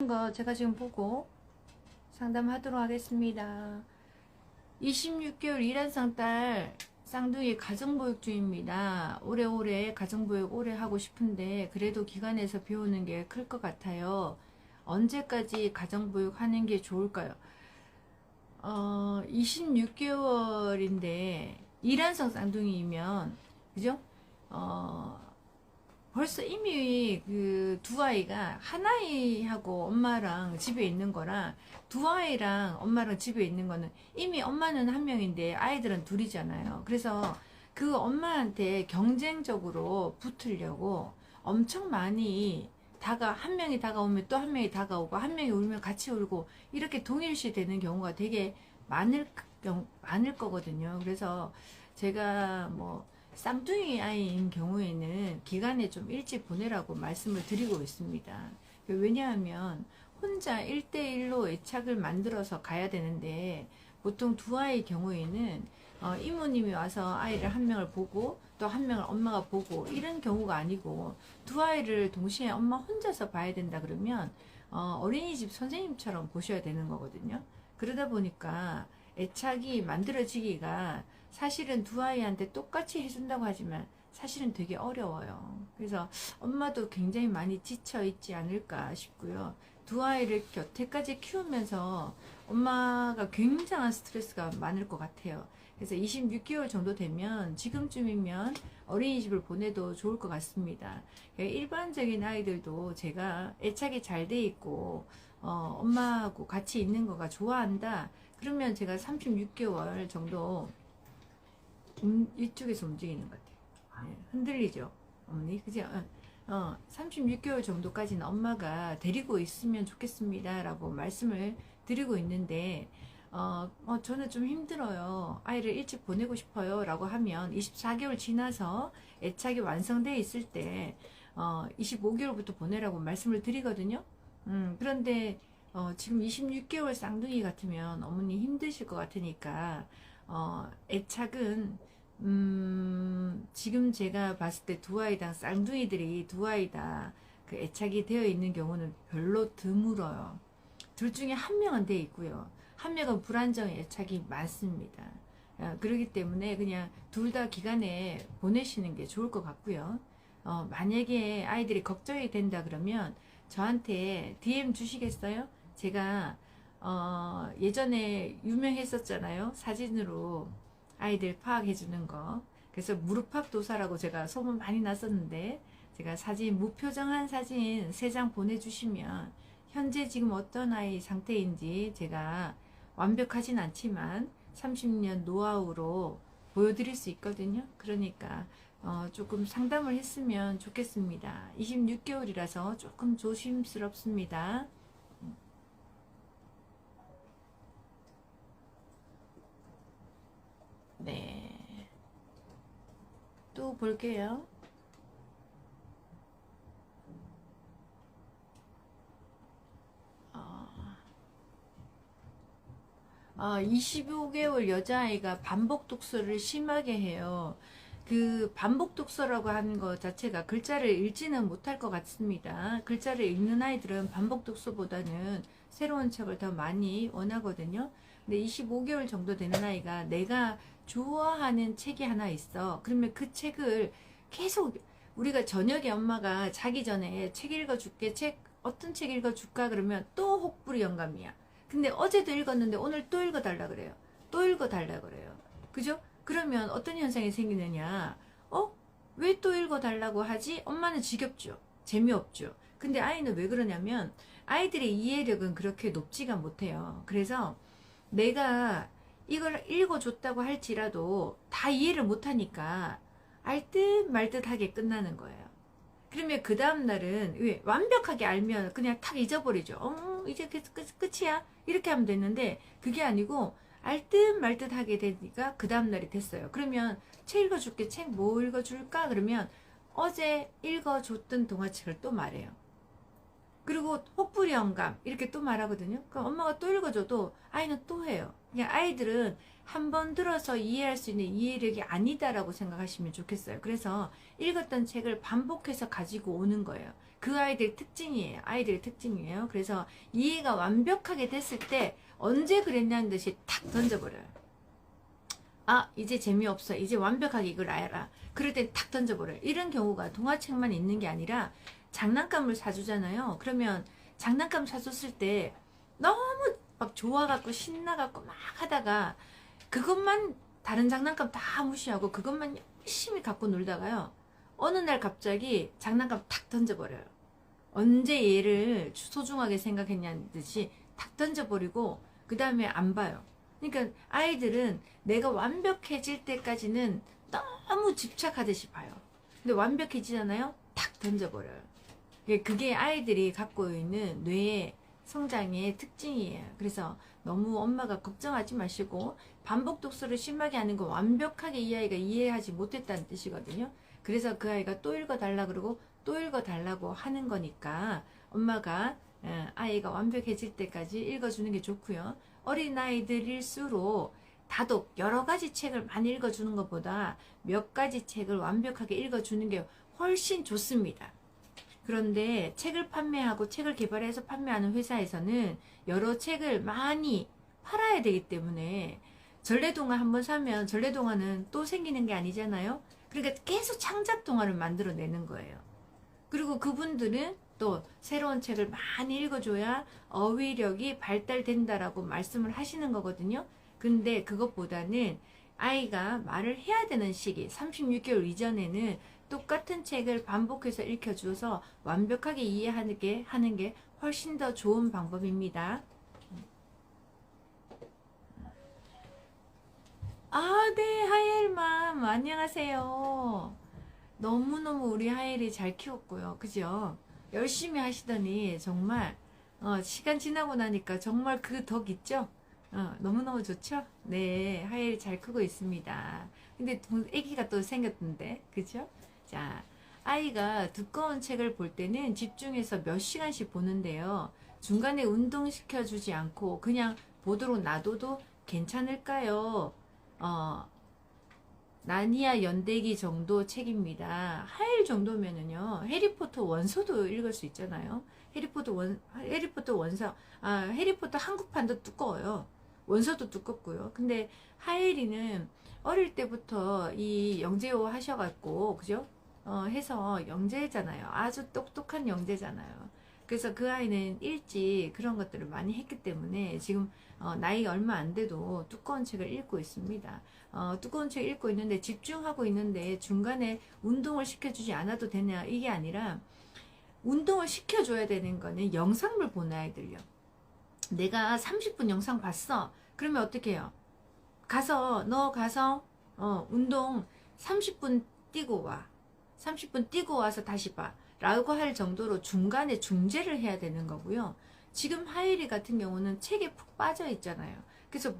거 제가 지금 보고 상담하도록 하겠습니다. 26개월 일한상 딸 쌍둥이 가정보육 중입니다. 오래오래 가정보육 오래 하고 싶은데 그래도 기관에서 배우는 게 클 것 같아요. 언제까지 가정보육 하는 게 좋을까요? 26개월인데 일한상 쌍둥이면 그죠? 벌써 이미 그 두 아이가 한 아이하고 엄마랑 집에 있는 거랑 두 아이랑 엄마랑 집에 있는 거는 이미 엄마는 한 명인데 아이들은 둘이잖아요. 그래서 그 엄마한테 경쟁적으로 붙으려고 엄청 많이 한 명이 다가오면 또 한 명이 다가오고 한 명이 울면 같이 울고 이렇게 동일시 되는 경우가 되게 많을 거거든요. 그래서 제가 뭐 쌍둥이 아이인 경우에는 기간에 좀 일찍 보내라고 말씀을 드리고 있습니다. 왜냐하면 혼자 1대1로 애착을 만들어서 가야 되는데 보통 두 아이의 경우에는 이모님이 와서 아이를 한 명을 보고 또 한 명을 엄마가 보고 이런 경우가 아니고 두 아이를 동시에 엄마 혼자서 봐야 된다 그러면 어린이집 선생님처럼 보셔야 되는 거거든요. 그러다 보니까 애착이 만들어지기가 사실은 두 아이한테 똑같이 해준다고 하지만 사실은 되게 어려워요. 그래서 엄마도 굉장히 많이 지쳐 있지 않을까 싶고요. 두 아이를 곁에까지 키우면서 엄마가 굉장한 스트레스가 많을 것 같아요. 그래서 26개월 정도 되면 지금쯤이면 어린이집을 보내도 좋을 것 같습니다. 일반적인 아이들도 제가 애착이 잘 돼 있고 엄마하고 같이 있는 거가 좋아한다. 그러면 제가 36개월 정도 이쪽에서 움직이는 것 같아요. 네, 흔들리죠, 어머니? 그죠? 36개월 정도까지는 엄마가 데리고 있으면 좋겠습니다. 라고 말씀을 드리고 있는데, 저는 좀 힘들어요. 아이를 일찍 보내고 싶어요. 라고 하면 24개월 지나서 애착이 완성되어 있을 때, 25개월부터 보내라고 말씀을 드리거든요. 그런데, 지금 26개월 쌍둥이 같으면 어머니 힘드실 것 같으니까, 애착은 지금 제가 봤을 때 두 아이당 쌍둥이들이 두 아이 다 그 애착이 되어 있는 경우는 별로 드물어요. 둘 중에 한 명은 돼 있고요. 한 명은 불안정 애착이 많습니다. 그렇기 때문에 그냥 둘 다 기간에 보내시는 게 좋을 것 같고요. 만약에 아이들이 걱정이 된다 그러면 저한테 DM 주시겠어요? 제가 예전에 유명했었잖아요. 사진으로 아이들 파악해 주는 거. 그래서 무릎팍 도사라고 제가 소문 많이 났었는데 제가 사진 무표정한 사진 3장 보내주시면 현재 지금 어떤 아이 상태인지 제가 완벽하진 않지만 30년 노하우로 보여드릴 수 있거든요. 그러니까 조금 상담을 했으면 좋겠습니다. 26개월이라서 조금 조심스럽습니다. 네. 또 볼게요. 25개월 여자아이가 반복 독서를 심하게 해요. 그 반복 독서라고 하는 것 자체가 글자를 읽지는 못할 것 같습니다. 글자를 읽는 아이들은 반복 독서보다는 새로운 책을 더 많이 원하거든요. 근데 25개월 정도 되는 아이가 내가 좋아하는 책이 하나 있어. 그러면 그 책을 계속 우리가 저녁에 엄마가 자기 전에 책 읽어줄게, 어떤 책 읽어줄까? 그러면 또 혹부리 영감이야. 근데 어제도 읽었는데 오늘 또 읽어달라 그래요. 또 읽어달라 그래요. 그죠? 그러면 어떤 현상이 생기느냐? 왜 또 읽어달라고 하지? 엄마는 지겹죠. 재미없죠. 근데 아이는 왜 그러냐면 아이들의 이해력은 그렇게 높지가 못해요. 그래서 내가 이걸 읽어줬다고 할지라도 다 이해를 못하니까 알 듯 말 듯하게 끝나는 거예요. 그러면 그 다음날은 왜 완벽하게 알면 그냥 탁 잊어버리죠. 이제 끝이야. 이렇게 하면 됐는데 그게 아니고 알 듯 말 듯 하게 되니까 그 다음날이 됐어요. 그러면 책 읽어줄게. 책 뭐 읽어줄까? 그러면 어제 읽어줬던 동화책을 또 말해요. 그리고 혹부리 영감 이렇게 또 말하거든요. 그럼 엄마가 또 읽어줘도 아이는 또 해요. 그냥 아이들은 한 번 들어서 이해할 수 있는 이해력이 아니다라고 생각하시면 좋겠어요. 그래서 읽었던 책을 반복해서 가지고 오는 거예요. 그 아이들의 특징이에요. 아이들의 특징이에요. 그래서 이해가 완벽하게 됐을 때 언제 그랬냐는 듯이 탁 던져버려요. 아, 이제 재미없어. 이제 완벽하게 이걸 알아. 그럴 때 탁 던져버려요. 이런 경우가 동화책만 있는 게 아니라 장난감을 사주잖아요. 그러면 장난감 사줬을 때 너무 막 좋아갖고 신나갖고 막 하다가 그것만 다른 장난감 다 무시하고 그것만 열심히 갖고 놀다가요. 어느 날 갑자기 장난감 탁 던져버려요. 언제 얘를 소중하게 생각했냐는 듯이 탁 던져버리고 그 다음에 안 봐요. 그러니까 아이들은 내가 완벽해질 때까지는 너무 집착하듯이 봐요. 근데 완벽해지잖아요? 탁 던져버려요. 그게 아이들이 갖고 있는 뇌의 성장의 특징이에요. 그래서 너무 엄마가 걱정하지 마시고 반복 독서를 심하게 하는 건 완벽하게 이 아이가 이해하지 못했다는 뜻이거든요. 그래서 그 아이가 또 읽어달라 그러고 또 읽어달라고 하는 거니까 엄마가 아이가 완벽해질 때까지 읽어주는 게 좋고요. 어린아이들일수록 다독 여러 가지 책을 많이 읽어주는 것보다 몇 가지 책을 완벽하게 읽어주는 게 훨씬 좋습니다. 그런데 책을 판매하고 책을 개발해서 판매하는 회사에서는 여러 책을 많이 팔아야 되기 때문에 전래동화 한번 사면 전래동화는 또 생기는 게 아니잖아요. 그러니까 계속 창작 동화를 만들어내는 거예요. 그리고 그분들은 또 새로운 책을 많이 읽어줘야 어휘력이 발달된다라고 말씀을 하시는 거거든요. 근데 그것보다는 아이가 말을 해야 되는 시기 36개월 이전에는 똑같은 책을 반복해서 읽혀줘서 완벽하게 이해하는 게 훨씬 더 좋은 방법입니다. 아, 네, 하이엘맘 안녕하세요. 너무너무 우리 하이엘이 잘 키웠고요. 그죠? 열심히 하시더니 정말 시간 지나고 나니까 정말 그 덕 있죠? 너무너무 좋죠? 네, 하이엘이 잘 크고 있습니다. 근데 애기가 또 생겼던데, 그죠? 자, 아이가 두꺼운 책을 볼 때는 집중해서 몇 시간씩 보는데요. 중간에 운동시켜주지 않고 그냥 보도록 놔둬도 괜찮을까요? 나니아 연대기 정도 책입니다. 하일 정도면은요, 해리포터 원서도 읽을 수 있잖아요. 해리포터 원서, 해리포터 한국판도 두꺼워요. 원서도 두껍고요. 근데 하일이는 어릴 때부터 이 영재호 하셔갖고, 그죠? 해서 영재잖아요. 아주 똑똑한 영재잖아요. 그래서 그 아이는 일찍 그런 것들을 많이 했기 때문에 지금 나이가 얼마 안 돼도 두꺼운 책을 읽고 있습니다. 두꺼운 책 읽고 있는데 집중하고 있는데 중간에 운동을 시켜주지 않아도 되냐 이게 아니라 운동을 시켜줘야 되는 거는 영상을 보는 아이들요. 내가 30분 영상 봤어. 그러면 어떻게 해요? 너 가서 운동 30분 뛰고 와. 30분 뛰고 와서 다시 봐. 라고 할 정도로 중간에 중재를 해야 되는 거고요. 지금 하일이 같은 경우는 책에 푹 빠져 있잖아요. 그래서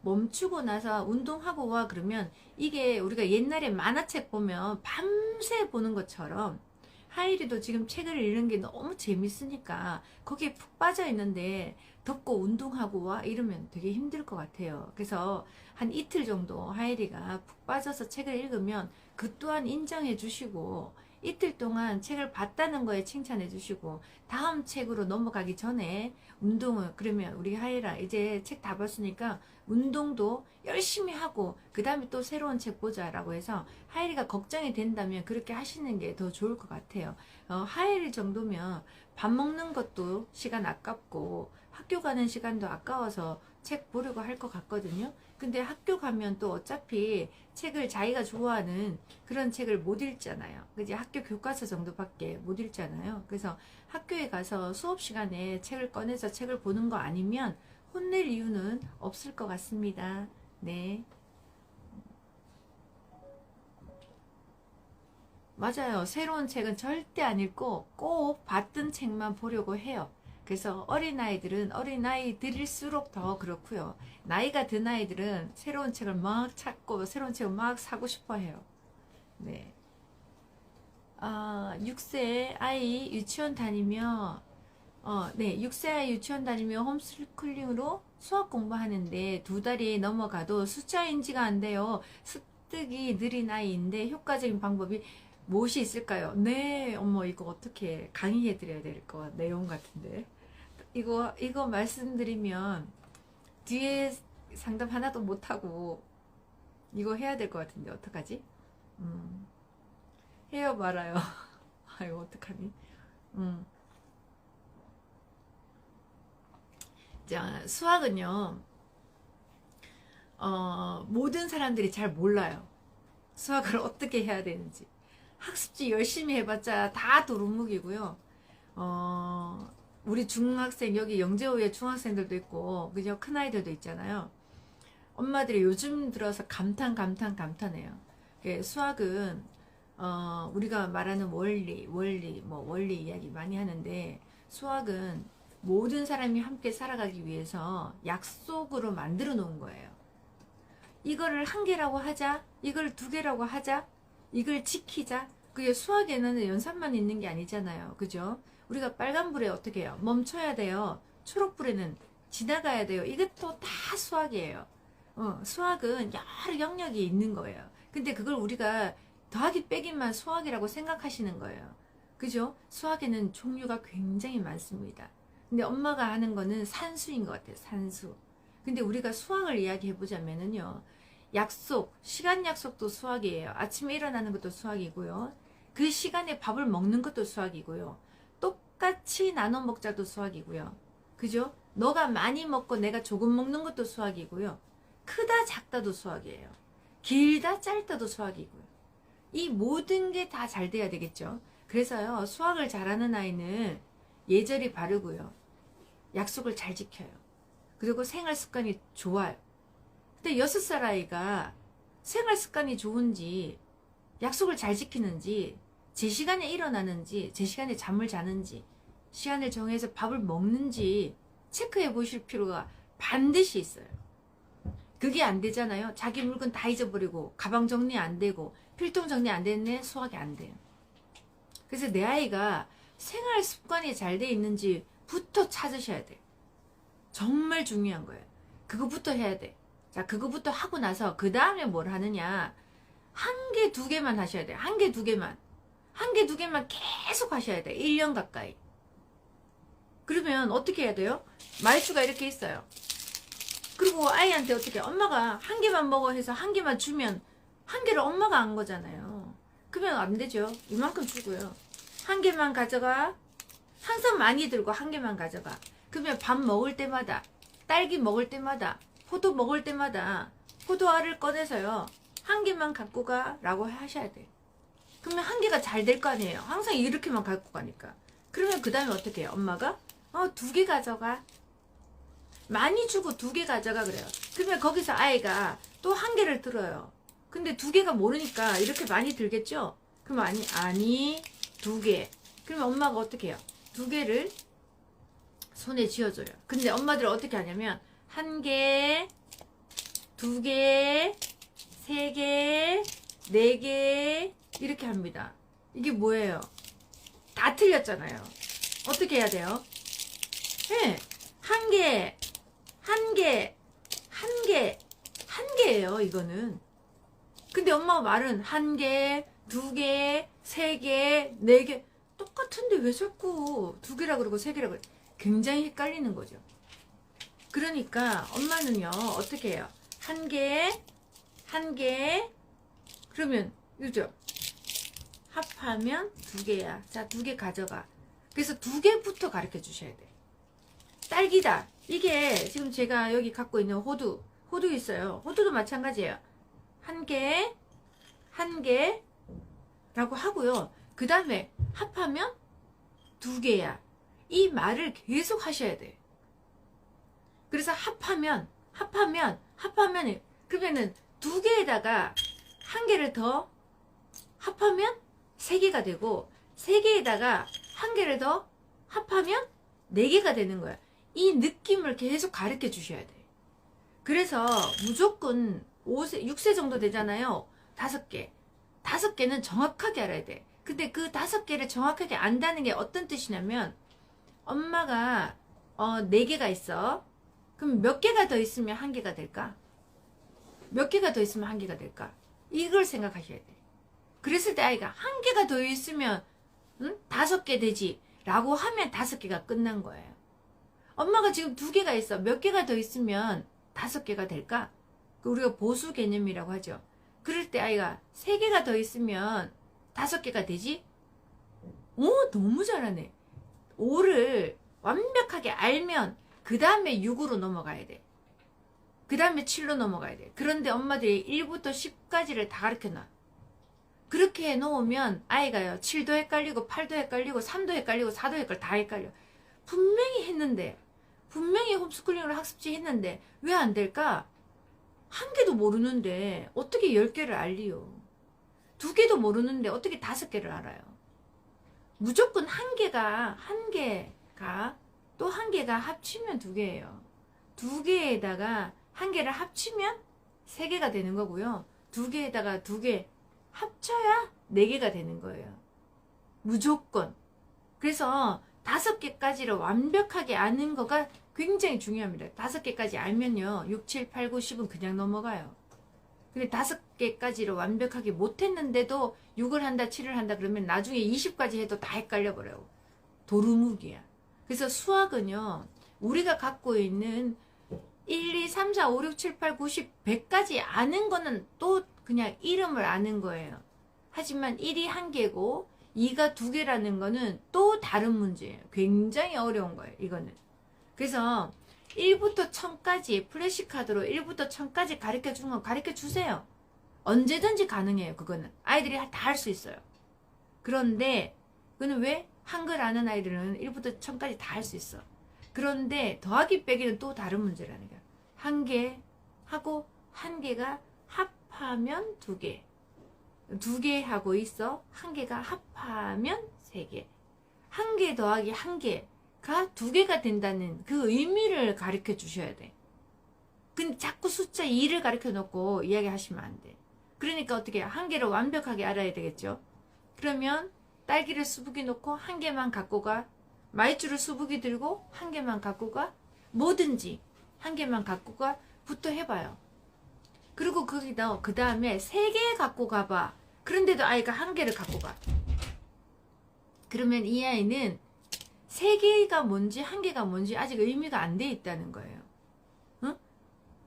멈추고 나서 운동하고 와 그러면 이게 우리가 옛날에 만화책 보면 밤새 보는 것처럼 하일이도 지금 책을 읽는 게 너무 재밌으니까 거기에 푹 빠져 있는데 덥고 운동하고 와 이러면 되게 힘들 것 같아요. 그래서 한 이틀 정도 하일이가 푹 빠져서 책을 읽으면 그 또한 인정해 주시고 이틀 동안 책을 봤다는 거에 칭찬해 주시고 다음 책으로 넘어가기 전에 운동을 그러면 우리 하이라 이제 책 다 봤으니까 운동도 열심히 하고 그 다음에 또 새로운 책 보자라고 해서 하이리가 걱정이 된다면 그렇게 하시는 게 더 좋을 것 같아요. 하이리 정도면 밥 먹는 것도 시간 아깝고 학교 가는 시간도 아까워서 책 보려고 할 것 같거든요. 근데 학교 가면 또 어차피 책을 자기가 좋아하는 그런 책을 못 읽잖아요. 그지? 학교 교과서 정도밖에 못 읽잖아요. 그래서 학교에 가서 수업 시간에 책을 꺼내서 책을 보는 거 아니면 혼낼 이유는 없을 것 같습니다. 네. 맞아요. 새로운 책은 절대 안 읽고 꼭 봤던 책만 보려고 해요. 그래서 어린아이들일수록 더 그렇고요. 나이가 든 아이들은 새로운 책을 막 찾고 새로운 책을 막 사고 싶어 해요. 네. 6세 아이 유치원 다니며 네. 6세 유치원 다니며 홈스쿨링으로 수학 공부하는데 2달이 넘어가도 숫자 인지가 안 돼요. 습득이 느린 아이인데 효과적인 방법이 무엇이 있을까요? 네, 어머, 이거 어떻게 강의해 드려야 될 거 내용 같은데. 이거 말씀드리면 뒤에 상담 하나도 못하고 이거 해야 될 것 같은데, 어떡하지? 해요 말아요. 아이고, 어떡하니? 자, 수학은요, 모든 사람들이 잘 몰라요. 수학을 어떻게 해야 되는지. 학습지 열심히 해봤자 다 도루묵이고요. 우리 중학생, 여기 영재호에 중학생들도 있고, 그죠? 큰아이들도 있잖아요. 엄마들이 요즘 들어서 감탄해요. 수학은, 우리가 말하는 원리 이야기 많이 하는데, 수학은 모든 사람이 함께 살아가기 위해서 약속으로 만들어 놓은 거예요. 이거를 1개라고 하자, 이걸 2개라고 하자, 이걸 지키자. 그게 수학에는 연산만 있는 게 아니잖아요. 그죠? 우리가 빨간불에 어떻게 해요? 멈춰야 돼요. 초록불에는 지나가야 돼요. 이것도 다 수학이에요. 수학은 여러 영역이 있는 거예요. 근데 그걸 우리가 더하기 빼기만 수학이라고 생각하시는 거예요. 그죠? 수학에는 종류가 굉장히 많습니다. 근데 엄마가 하는 거는 산수인 것 같아요. 산수. 근데 우리가 수학을 이야기해 보자면은요. 약속, 시간 약속도 수학이에요. 아침에 일어나는 것도 수학이고요. 그 시간에 밥을 먹는 것도 수학이고요. 똑같이 나눠 먹자도 수학이고요. 그죠? 너가 많이 먹고 내가 조금 먹는 것도 수학이고요. 크다 작다도 수학이에요. 길다 짧다도 수학이고요. 이 모든 게 다 잘 돼야 되겠죠. 그래서요. 수학을 잘하는 아이는 예절이 바르고요. 약속을 잘 지켜요. 그리고 생활 습관이 좋아요. 근데 6살 아이가 생활 습관이 좋은지, 약속을 잘 지키는지, 제 시간에 일어나는지, 제 시간에 잠을 자는지, 시간을 정해서 밥을 먹는지 체크해 보실 필요가 반드시 있어요. 그게 안 되잖아요. 자기 물건 다 잊어버리고, 가방 정리 안 되고, 필통 정리 안 됐네, 수학이 안 돼요. 그래서 내 아이가 생활 습관이 잘 돼 있는지부터 찾으셔야 돼요. 정말 중요한 거예요. 그거부터 해야 돼. 자, 그거부터 하고 나서 그 다음에 뭘 하느냐. 1개, 2개만 하셔야 돼요. 1개, 2개만. 1개, 2개만 계속 하셔야 돼요. 1년 가까이. 그러면 어떻게 해야 돼요? 말수가 이렇게 있어요. 그리고 아이한테 어떻게, 엄마가 1개만 먹어 해서 1개만 주면 1개를 엄마가 안 거잖아요. 그러면 안 되죠. 이만큼 주고요. 1개만 가져가. 항상 많이 들고 1개만 가져가. 그러면 밥 먹을 때마다, 딸기 먹을 때마다, 포도 먹을 때마다 포도알을 꺼내서요. 1개만 갖고 가 라고 하셔야 돼. 그러면 1개가 잘 될 거 아니에요. 항상 이렇게만 갖고 가니까. 그러면 그 다음에 어떻게 해요? 엄마가 2개 가져가. 많이 주고 2개 가져가 그래요. 그러면 거기서 아이가 또 1개를 들어요. 근데 2개가 모르니까 이렇게 많이 들겠죠? 그럼 아니 2개. 그러면 엄마가 어떻게 해요? 2개를 손에 쥐어줘요. 근데 엄마들 어떻게 하냐면 1개, 2개, 3개, 4개 이렇게 합니다. 이게 뭐예요? 다 틀렸잖아요. 어떻게 해야 돼요? 네, 1개, 1개, 1개, 1개예요. 이거는. 근데 엄마가 말은 1개, 2개, 3개, 4개 똑같은데 왜 자꾸 2개라 그러고 3개라 그래? 굉장히 헷갈리는 거죠. 그러니까 엄마는요 어떻게 해요? 1개, 1개, 그러면 그죠? 합하면 2개야. 자, 2개 가져가. 그래서 2개부터 가르쳐 주셔야 돼. 딸기다. 이게 지금 제가 여기 갖고 있는 호두 있어요. 호두도 마찬가지예요. 1개, 1개 라고 하고요. 그 다음에 합하면 2개야. 이 말을 계속 하셔야 돼. 그래서 합하면 그러면은 2개에다가 1개를 더 합하면 3개가 되고 3개에다가 1개를 더 합하면 4개가 되는 거야. 이 느낌을 계속 가르쳐 주셔야 돼. 그래서 무조건 5세, 6세 정도 되잖아요. 5개. 5개는 정확하게 알아야 돼. 근데 그 5개를 정확하게 안다는 게 어떤 뜻이냐면 엄마가 4개가 있어. 그럼 몇 개가 더 있으면 1개가 될까? 몇 개가 더 있으면 1개가 될까? 이걸 생각하셔야 돼. 그랬을 때 아이가 1개가 더 있으면 5개 되지 라고 하면 5개가 끝난 거예요. 엄마가 지금 2개가 있어. 몇 개가 더 있으면 5개가 될까? 우리가 보수 개념이라고 하죠. 그럴 때 아이가 3개가 더 있으면 5개가 되지? 오, 너무 잘하네. 5를 완벽하게 알면 그 다음에 6으로 넘어가야 돼. 그 다음에 7로 넘어가야 돼. 그런데 엄마들이 1부터 10까지를 다 가르쳐놔. 그렇게 해놓으면 아이가요 7도 헷갈리고 8도 헷갈리고 3도 헷갈리고 4도 헷갈리고 다 헷갈려. 분명히 했는데, 분명히 홈스쿨링을 학습지 했는데 왜 안 될까? 1개도 모르는데 어떻게 10개를 알리요? 2개도 모르는데 어떻게 5개를 알아요? 무조건 1개가 또 1개가 합치면 2개예요. 2개에다가 1개를 합치면 3개가 되는 거고요. 2개에다가 2개 합쳐야 4개가 되는 거예요. 무조건. 그래서 5개까지를 완벽하게 아는 거가 굉장히 중요합니다. 5개까지 알면요 6, 7, 8, 9, 10은 그냥 넘어가요. 근데 5개까지를 완벽하게 못했는데도 6을 한다 7을 한다 그러면 나중에 20까지 해도 다 헷갈려 버려요. 도루묵이야. 그래서 수학은요 우리가 갖고 있는 1, 2, 3, 4, 5, 6, 7, 8, 9, 10, 100까지 아는 거는 또 그냥 이름을 아는 거예요. 하지만 1이 1개고 2가 2개라는 거는 또 다른 문제예요. 굉장히 어려운 거예요. 이거는. 그래서 1부터 1000까지 플래시카드로 1부터 1000까지 가르쳐 주는 건 가르쳐 주세요. 언제든지 가능해요. 그거는. 아이들이 다 할 수 있어요. 그런데 그거는 왜? 한글 아는 아이들은 1부터 1000까지 다 할 수 있어. 그런데 더하기 빼기는 또 다른 문제라는 거야. 1개 하고 1개가 합하면 2개. 2개 하고 있어. 1개가 합하면 3개. 1개 더하기 1개가 2개가 된다는 그 의미를 가르쳐 주셔야 돼. 근데 자꾸 숫자 2를 가르쳐 놓고 이야기 하시면 안 돼. 그러니까 어떻게 1개를 완벽하게 알아야 되겠죠. 그러면 딸기를 수북이 놓고 1개만 갖고 가. 마이쮸를 수북이 들고 1개만 갖고 가. 뭐든지 1개만 갖고 가. 부터 해봐요. 그리고 거기다 그 다음에 3개 갖고 가봐. 그런데도 아이가 1개를 갖고 가. 그러면 이 아이는 3개가 뭔지 1개가 뭔지 아직 의미가 안 돼 있다는 거예요. 응?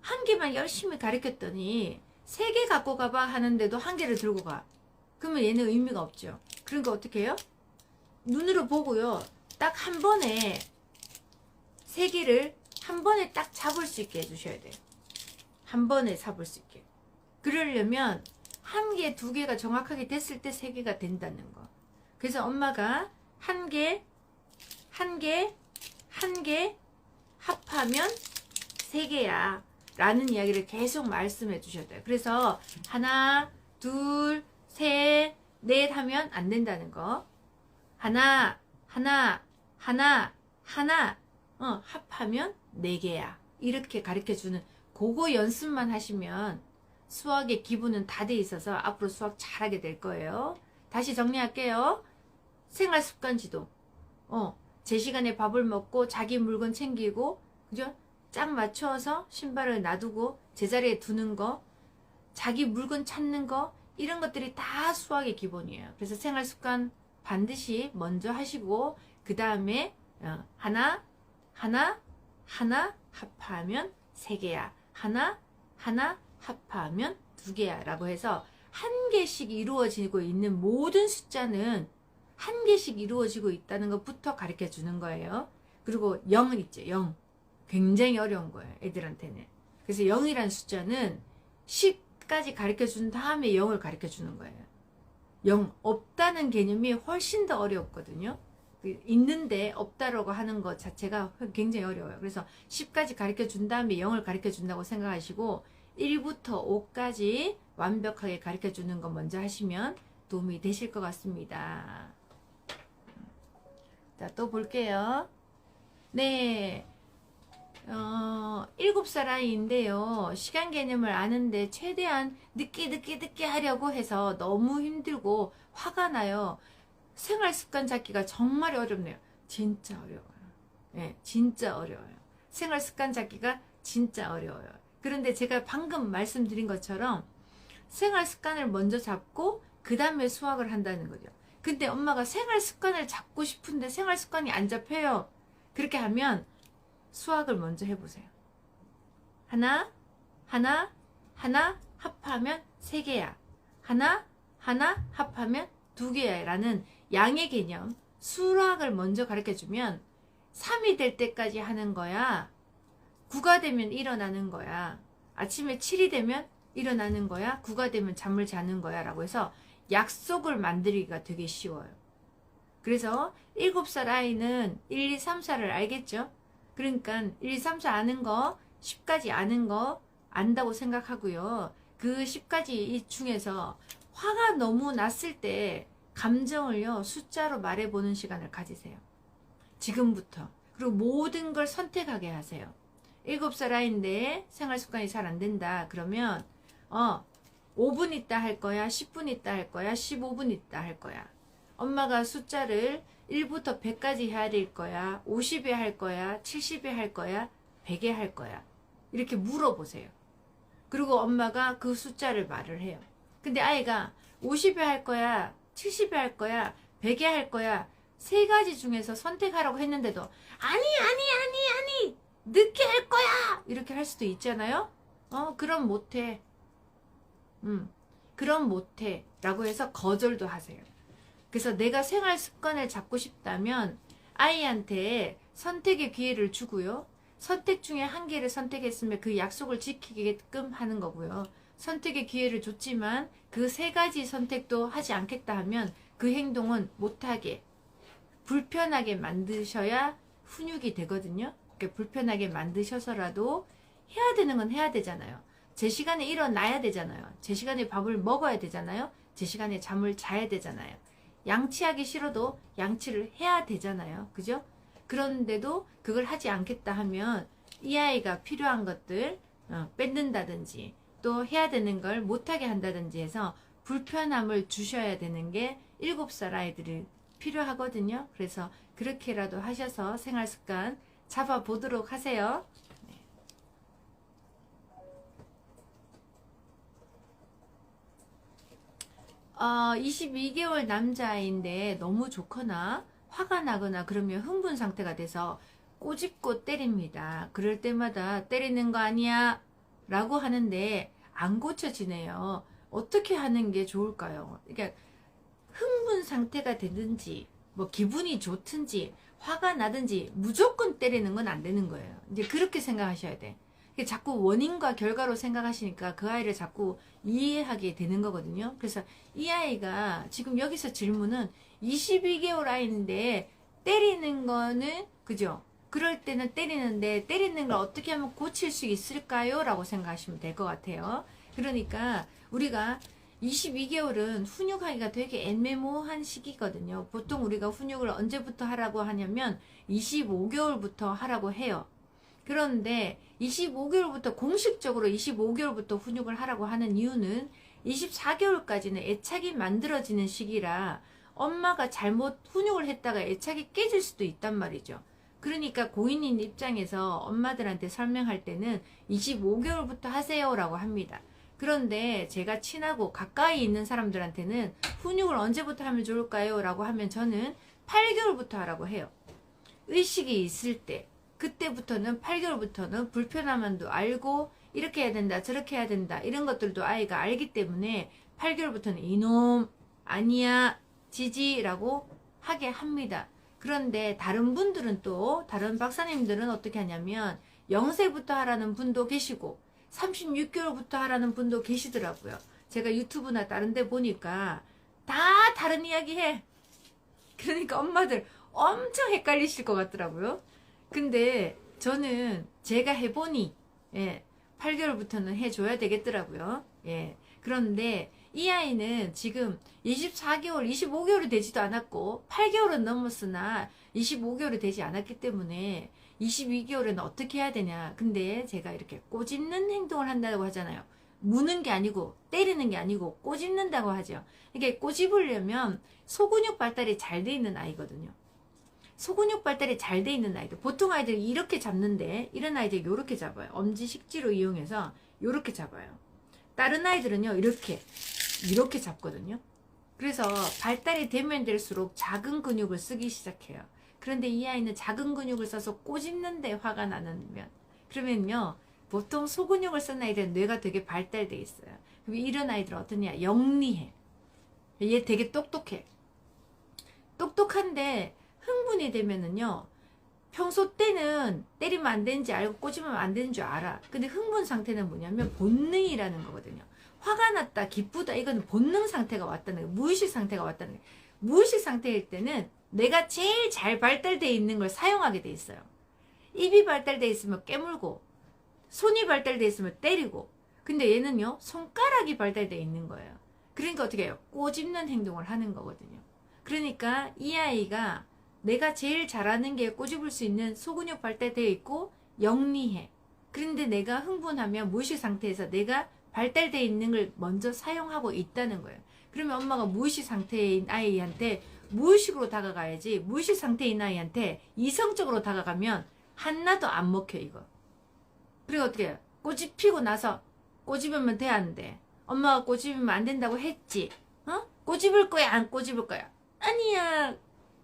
1개만 열심히 가르쳤더니 3개 갖고 가봐 하는데도 1개를 들고 가. 그러면 얘는 의미가 없죠. 그러니까 어떻게 해요? 눈으로 보고요. 딱 한 번에 3개를 한 번에 딱 잡을 수 있게 해주셔야 돼요. 한 번에 잡을 수 있게. 그러려면 1개, 2개가 정확하게 됐을 때 3개가 된다는 거. 그래서 엄마가 1개, 1개, 1개 합하면 3개야 라는 이야기를 계속 말씀해 주셔야 돼요. 그래서 하나, 둘, 셋, 넷 하면 안 된다는 거. 하나, 합하면 4개야. 이렇게 가르쳐 주는 그거 연습만 하시면 수학의 기본은 다 돼 있어서 앞으로 수학 잘하게 될 거예요. 다시 정리할게요. 생활습관지도. 제 시간에 밥을 먹고 자기 물건 챙기고, 그죠? 짝 맞춰서 신발을 놔두고 제자리에 두는 거, 자기 물건 찾는 거, 이런 것들이 다 수학의 기본이에요. 그래서 생활습관 반드시 먼저 하시고, 그 다음에 하나 합하면 3개야. 하나 합하면 2개야. 라고 해서 1개씩 이루어지고 있는 모든 숫자는 1개씩 이루어지고 있다는 것부터 가르쳐 주는 거예요. 그리고 0 있죠. 0. 굉장히 어려운 거예요. 애들한테는. 그래서 0이라는 숫자는 10까지 가르쳐 준 다음에 0을 가르쳐 주는 거예요. 0 없다는 개념이 훨씬 더 어렵거든요. 있는데 없다라고 하는 것 자체가 굉장히 어려워요. 그래서 10까지 가르쳐 준 다음에 0을 가르쳐 준다고 생각하시고 1부터 5까지 완벽하게 가르쳐 주는 거 먼저 하시면 도움이 되실 것 같습니다. 자, 또 볼게요. 네. 7살 아이인데요. 시간 개념을 아는데 최대한 늦게 하려고 해서 너무 힘들고 화가 나요. 생활 습관 잡기가 정말 어렵네요. 진짜 어려워요. 예, 진짜 어려워요. 생활 습관 잡기가 진짜 어려워요. 그런데 제가 방금 말씀드린 것처럼 생활 습관을 먼저 잡고 그 다음에 수학을 한다는 거죠. 근데 엄마가 생활 습관을 잡고 싶은데 생활 습관이 안 잡혀요. 그렇게 하면 수학을 먼저 해보세요. 하나, 하나, 하나 합하면 3개야. 하나, 하나 합하면 2개야. 라는 양의 개념, 수학을 먼저 가르쳐주면 3이 될 때까지 하는 거야. 9가 되면 일어나는 거야. 아침에 7이 되면 일어나는 거야. 9가 되면 잠을 자는 거야. 라고 해서 약속을 만들기가 되게 쉬워요. 그래서 7살 아이는 1, 2, 3, 4를 알겠죠? 그러니까 1, 2, 3, 4 아는 거, 10까지 아는 거 안다고 생각하고요. 그 10가지 중에서 화가 너무 났을 때 감정을요, 숫자로 말해보는 시간을 가지세요. 지금부터. 그리고 모든 걸 선택하게 하세요. 7살 아이인데 생활 습관이 잘 안 된다. 그러면 5분 있다 할 거야, 10분 있다 할 거야, 15분 있다 할 거야. 엄마가 숫자를 1부터 100까지 해야 될 거야, 50에 할 거야, 70에 할 거야, 100에 할 거야. 이렇게 물어보세요. 그리고 엄마가 그 숫자를 말을 해요. 근데 아이가 50에 할 거야, 70에 할 거야, 100에 할 거야, 3가지 중에서 선택하라고 했는데도 아니 늦게 할 거야 이렇게 할 수도 있잖아요. 그럼 못해. 그럼 못해 라고 해서 거절도 하세요. 그래서 내가 생활 습관을 잡고 싶다면 아이한테 선택의 기회를 주고요. 선택 중에 한 개를 선택했으면 그 약속을 지키게끔 하는 거고요. 선택의 기회를 줬지만 그 3가지 선택도 하지 않겠다 하면 그 행동은 못하게, 불편하게 만드셔야 훈육이 되거든요. 그러니까 불편하게 만드셔서라도 해야 되는 건 해야 되잖아요. 제 시간에 일어나야 되잖아요. 제 시간에 밥을 먹어야 되잖아요. 제 시간에 잠을 자야 되잖아요. 양치하기 싫어도 양치를 해야 되잖아요. 그죠? 그런데도 그걸 하지 않겠다 하면 이 아이가 필요한 것들 뺏는다든지 또 해야 되는 걸 못하게 한다든지 해서 불편함을 주셔야 되는 게 7살 아이들이 필요하거든요. 그래서 그렇게라도 하셔서 생활 습관 잡아보도록 하세요. 22개월 남자아이인데 너무 좋거나 화가 나거나 그러면 흥분 상태가 돼서 꼬집고 때립니다. 그럴 때마다 때리는 거 아니야 라고 하는데 안 고쳐지네요. 어떻게 하는 게 좋을까요? 그러니까 흥분 상태가 되든지 뭐 기분이 좋든지 화가 나든지 무조건 때리는 건 안 되는 거예요. 이제 그렇게 생각하셔야 돼. 자꾸 원인과 결과로 생각하시니까 그 아이를 자꾸 이해하게 되는 거거든요. 그래서 이 아이가 지금 여기서 질문은 22개월 아이인데 때리는 거는 그죠? 그럴 때는 때리는데 때리는 걸 어떻게 하면 고칠 수 있을까요? 라고 생각하시면 될 것 같아요. 그러니까 우리가 22개월은 훈육하기가 되게 애매모호한 시기거든요. 보통 우리가 훈육을 언제부터 하라고 하냐면 25개월부터 하라고 해요. 그런데 25개월부터 공식적으로 25개월부터 훈육을 하라고 하는 이유는 24개월까지는 애착이 만들어지는 시기라 엄마가 잘못 훈육을 했다가 애착이 깨질 수도 있단 말이죠. 그러니까 고인인 입장에서 엄마들한테 설명할 때는 25개월부터 하세요 라고 합니다. 그런데 제가 친하고 가까이 있는 사람들한테는 훈육을 언제부터 하면 좋을까요? 라고 하면 저는 8개월부터 하라고 해요. 의식이 있을 때 그때부터는 8개월부터는 불편함도 알고 이렇게 해야 된다 저렇게 해야 된다 이런 것들도 아이가 알기 때문에 8개월부터는 이놈 아니야 지지라고 하게 합니다. 그런데 다른 분들은 또 다른 박사님들은 어떻게 하냐면 0세부터 하라는 분도 계시고 36개월부터 하라는 분도 계시더라고요. 제가 유튜브나 다른 데 보니까 다 다른 이야기 해. 그러니까 엄마들 엄청 헷갈리실 것 같더라고요. 근데 저는 제가 해보니 8개월부터는 해줘야 되겠더라고요. 그런데 이 아이는 지금 24개월, 25개월이 되지도 않았고 8개월은 넘었으나 25개월이 되지 않았기 때문에 22개월은 어떻게 해야 되냐. 근데 제가 이렇게 꼬집는 행동을 한다고 하잖아요. 무는 게 아니고 때리는 게 아니고 꼬집는다고 하죠. 이게 꼬집으려면 소근육 발달이 잘 돼 있는 아이거든요. 소근육 발달이 잘 돼 있는 아이들, 보통 아이들이 이렇게 잡는데 이런 아이들이 이렇게 잡아요. 엄지 식지로 이용해서 이렇게 잡아요. 다른 아이들은요 이렇게 잡거든요. 그래서 발달이 되면 될수록 작은 근육을 쓰기 시작해요. 그런데 이 아이는 작은 근육을 써서 꼬집는데 화가 나는 면, 그러면요 보통 소근육을 쓴 아이들은 뇌가 되게 발달돼 있어요. 그럼 이런 아이들은 어떠냐, 영리해. 얘 되게 똑똑해. 똑똑한데 흥분이 되면은요 평소 때는 때리면 안 되는지 알고 꼬집으면 안 되는 줄 알아. 근데 흥분 상태는 뭐냐면 본능이라는 거거든요. 화가 났다, 기쁘다, 이거는 본능 상태가 왔다는 거예요. 무의식 상태가 왔다는 거예요. 무의식 상태일 때는 내가 제일 잘 발달되어 있는 걸 사용하게 돼 있어요. 입이 발달되어 있으면 깨물고, 손이 발달되어 있으면 때리고. 근데 얘는요 손가락이 발달되어 있는 거예요. 그러니까 어떻게 해요? 꼬집는 행동을 하는 거거든요. 그러니까 이 아이가 내가 제일 잘하는 게 꼬집을 수 있는 소근육 발달되어 있고 영리해. 그런데 내가 흥분하면 무의식 상태에서 내가 발달되어 있는 걸 먼저 사용하고 있다는 거예요. 그러면 엄마가 무의식 상태인 아이한테 무의식으로 다가가야지, 무의식 상태인 아이한테 이성적으로 다가가면 하나도 안 먹혀 이거. 그리고 어떻게 해요? 꼬집히고 나서 꼬집으면 돼, 안 돼? 엄마가 꼬집으면 안 된다고 했지? 꼬집을 거야, 안 꼬집을 거야? 아니야,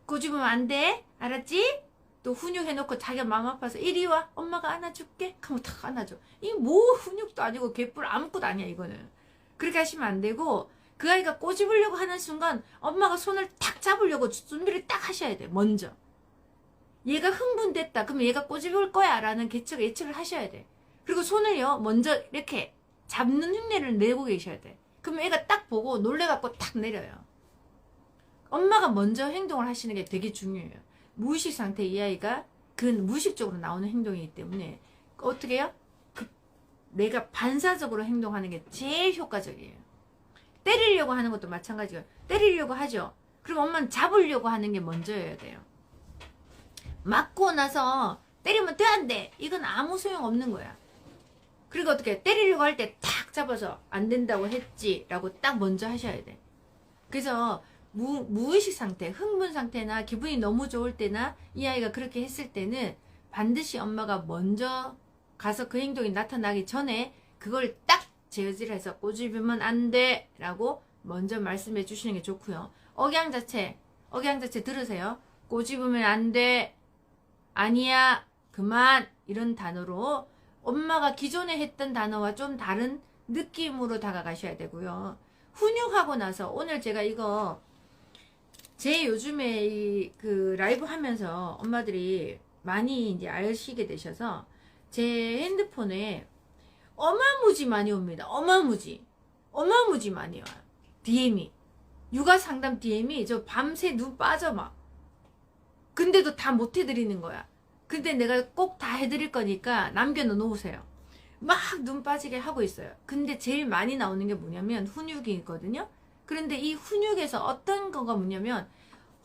꼬집으면 안 돼, 알았지? 또 훈육해놓고 자기가 마음 아파서 이리 와, 엄마가 안아줄게 하면 탁 안아줘. 이 뭐 훈육도 아니고 개뿔 아무것도 아니야 이거는. 그렇게 하시면 안 되고, 그 아이가 꼬집으려고 하는 순간 엄마가 손을 탁 잡으려고 준비를 딱 하셔야 돼. 먼저 얘가 흥분됐다 그러면 얘가 꼬집을 거야 라는 예측을 하셔야 돼. 그리고 손을요 먼저 이렇게 잡는 흉내를 내고 계셔야 돼. 그러면 애가 딱 보고 놀래갖고 탁 내려요. 엄마가 먼저 행동을 하시는 게 되게 중요해요. 무의식 상태 이 아이가 그 무의식적으로 나오는 행동이기 때문에 어떻게 해요? 내가 반사적으로 행동하는 게 제일 효과적이에요. 때리려고 하는 것도 마찬가지예요. 때리려고 하죠. 그럼 엄마는 잡으려고 하는 게 먼저여야 돼요. 맞고 나서 때리면 돼, 안 돼? 이건 아무 소용 없는 거야. 그리고 어떻게 때리려고 할 때 탁 잡아서 안 된다고 했지 라고 딱 먼저 하셔야 돼. 그래서 무의식 상태, 흥분 상태나 기분이 너무 좋을 때나 이 아이가 그렇게 했을 때는 반드시 엄마가 먼저 가서 그 행동이 나타나기 전에 그걸 딱 제어질해서 꼬집으면 안 돼 라고 먼저 말씀해 주시는 게 좋고요. 억양 자체 들으세요. 꼬집으면 안 돼, 아니야, 그만, 이런 단어로 엄마가 기존에 했던 단어와 좀 다른 느낌으로 다가가셔야 되고요. 훈육하고 나서 오늘 제가 이거 제 요즘에 그 라이브 하면서 엄마들이 많이 이제 아시게 되셔서 제 핸드폰에 어마무지 많이 옵니다. 어마무지 많이 와요. DM이, 육아 상담 DM이 저 밤새 눈 빠져 막. 근데도 다 못 해드리는 거야. 근데 내가 꼭 다 해드릴 거니까 남겨놓으세요. 막 눈 빠지게 하고 있어요. 근데 제일 많이 나오는 게 뭐냐면 훈육이거든요. 그런데 이 훈육에서 어떤 거가 뭐냐면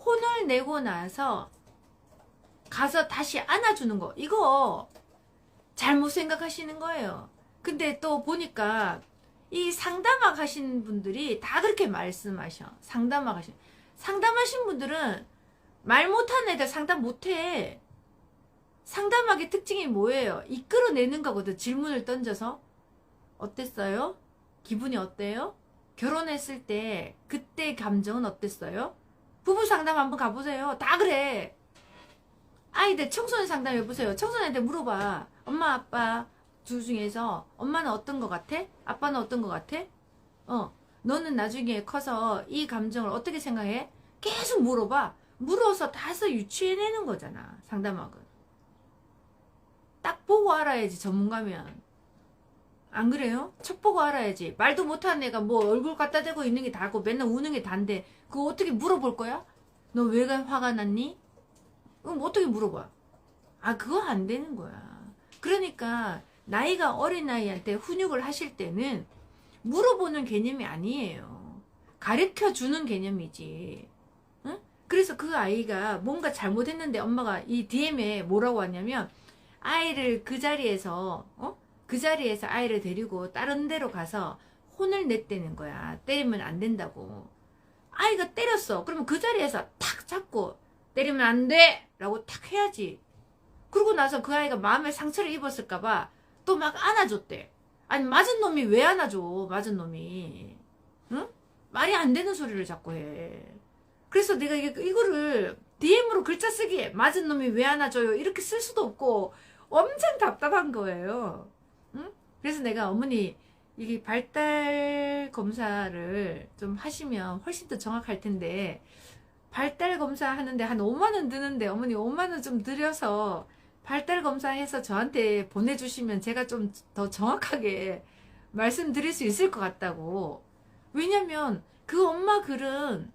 혼을 내고 나서 가서 다시 안아주는 거, 이거 잘못 생각하시는 거예요. 근데 또 보니까 이 상담학 하시는 분들이 다 그렇게 말씀하셔. 상담하신 분들은 말 못하는 애들 상담 못해. 상담학의 특징이 뭐예요? 이끌어내는 거거든. 질문을 던져서 어땠어요? 기분이 어때요? 결혼했을 때 그때 감정은 어땠어요? 부부 상담 한번 가보세요. 다 그래. 아이들 청소년 상담 해보세요. 청소년한테 물어봐. 엄마 아빠 둘 중에서 엄마는 어떤 거 같아? 아빠는 어떤 거 같아? 너는 나중에 커서 이 감정을 어떻게 생각해? 계속 물어봐. 물어서 다서 유추해내는 거잖아. 상담학은 딱 보고 알아야지. 전문가면 안 그래요? 척 보고 알아야지. 말도 못하는 애가 뭐 얼굴 갖다 대고 있는 게 다고 맨날 우는 게 단데 그거 어떻게 물어볼 거야? 너 왜 화가 났니? 그럼 어떻게 물어봐? 그거 안 되는 거야. 그러니까 나이가 어린 아이한테 훈육을 하실 때는 물어보는 개념이 아니에요. 가르쳐주는 개념이지. 응? 그래서 그 아이가 뭔가 잘못했는데 엄마가 이 DM에 뭐라고 하냐면 아이를 그 자리에서 아이를 데리고 다른 데로 가서 혼을 냈다는 거야. 때리면 안 된다고. 아이가 때렸어. 그러면 그 자리에서 탁 잡고 때리면 안 돼! 라고 탁 해야지. 그러고 나서 그 아이가 마음에 상처를 입었을까봐 또 막 안아줬대. 아니, 맞은 놈이 왜 안아줘, 맞은 놈이. 응? 말이 안 되는 소리를 자꾸 해. 그래서 내가 이거를 DM으로 글자 쓰기에 맞은 놈이 왜 안아줘요? 이렇게 쓸 수도 없고 엄청 답답한 거예요. 응? 그래서 내가 어머니, 이게 발달 검사를 좀 하시면 훨씬 더 정확할 텐데, 발달 검사 하는데 한 5만 원 드는데 어머니 5만 원 좀 들여서 발달 검사해서 저한테 보내주시면 제가 좀 더 정확하게 말씀드릴 수 있을 것 같다고. 왜냐면 그 엄마 글은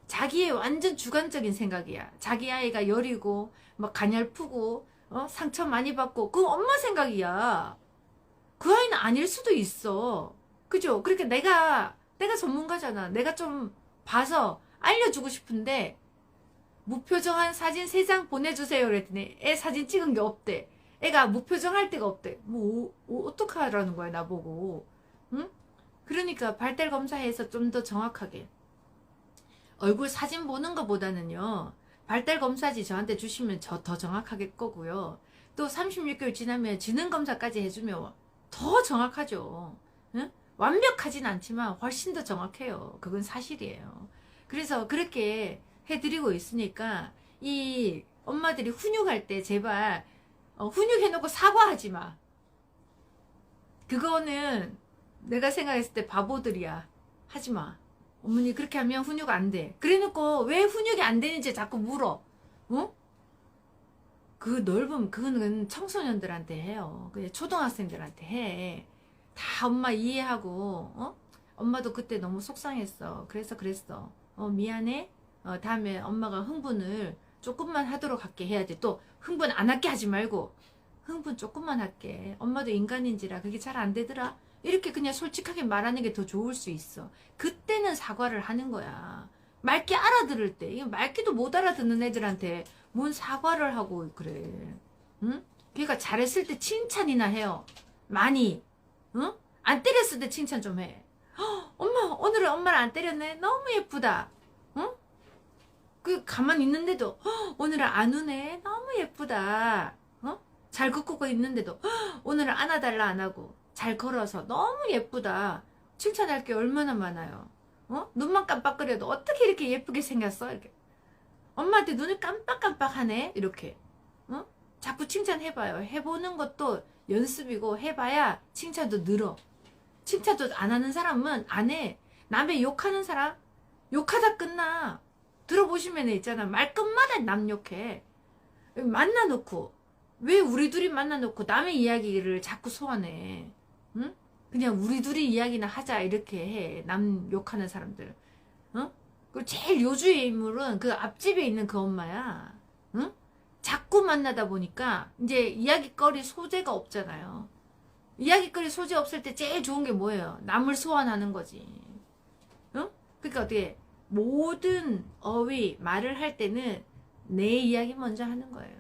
자기의 완전 주관적인 생각이야. 자기 아이가 여리고 막 가냘프고 상처 많이 받고 그 엄마 생각이야. 그 아이는 아닐 수도 있어. 그죠? 그러니까 내가 전문가잖아. 내가 좀 봐서 알려주고 싶은데, 무표정한 사진 3장 보내주세요 그랬더니 애 사진 찍은 게 없대. 애가 무표정할 데가 없대. 뭐 어떡하라는 거야 나보고. 응? 그러니까 발달 검사해서 좀 더 정확하게 얼굴 사진 보는 것보다는요, 발달 검사지 저한테 주시면 더 정확하게 거고요. 또 36개월 지나면 지능 검사까지 해주면 더 정확하죠. 응? 완벽하진 않지만 훨씬 더 정확해요. 그건 사실이에요. 그래서 그렇게 해드리고 있으니까 이 엄마들이 훈육할 때 제발 훈육해놓고 사과하지 마. 그거는 내가 생각했을 때 바보들이야. 하지 마. 어머니 그렇게 하면 훈육 안 돼. 그래놓고 왜 훈육이 안 되는지 자꾸 물어. 어? 그 넓은 그거는 청소년들한테 해요. 그냥 초등학생들한테 해. 다 엄마 이해하고 엄마도 그때 너무 속상했어. 그래서 그랬어. 미안해. 다음에 엄마가 흥분을 조금만 하도록 할게 해야 돼. 또 흥분 안 할게 하지 말고 흥분 조금만 할게. 엄마도 인간인지라 그게 잘 안 되더라. 이렇게 그냥 솔직하게 말하는 게 더 좋을 수 있어. 그때는 사과를 하는 거야. 맑게 알아들을 때. 이거 맑게도 못 알아듣는 애들한테 뭔 사과를 하고 그래. 응? 그러니까 잘했을 때 칭찬이나 해요. 많이. 응? 안 때렸을 때 칭찬 좀 해. 엄마 오늘은 엄마를 안 때렸네. 너무 예쁘다. 응? 그 가만히 있는데도 오늘은 안 우네. 너무 예쁘다. 잘 걷고 있는데도 오늘은 안아달라 안 하고 잘 걸어서 너무 예쁘다. 칭찬할 게 얼마나 많아요. 눈만 깜빡거려도 어떻게 이렇게 예쁘게 생겼어? 이렇게. 엄마한테 눈을 깜빡깜빡하네. 이렇게. 자꾸 칭찬해봐요. 해보는 것도 연습이고 해봐야 칭찬도 늘어. 칭찬도 안 하는 사람은 안 해. 남의 욕하는 사람 욕하다 끝나. 들어보시면 있잖아. 말끝마다 남 욕해. 만나놓고 왜 우리 둘이 만나놓고 남의 이야기를 자꾸 소환해. 응? 그냥 우리 둘이 이야기나 하자 이렇게 해. 남 욕하는 사람들. 그리고 제일 요주의 인물은 그 앞집에 있는 그 엄마야. 응? 자꾸 만나다 보니까 이제 이야기거리 소재가 없잖아요. 이야기거리 소재 없을 때 제일 좋은 게 뭐예요? 남을 소환하는 거지. 응? 그러니까 어떻게 모든 어휘 말을 할 때는 내 이야기 먼저 하는 거예요.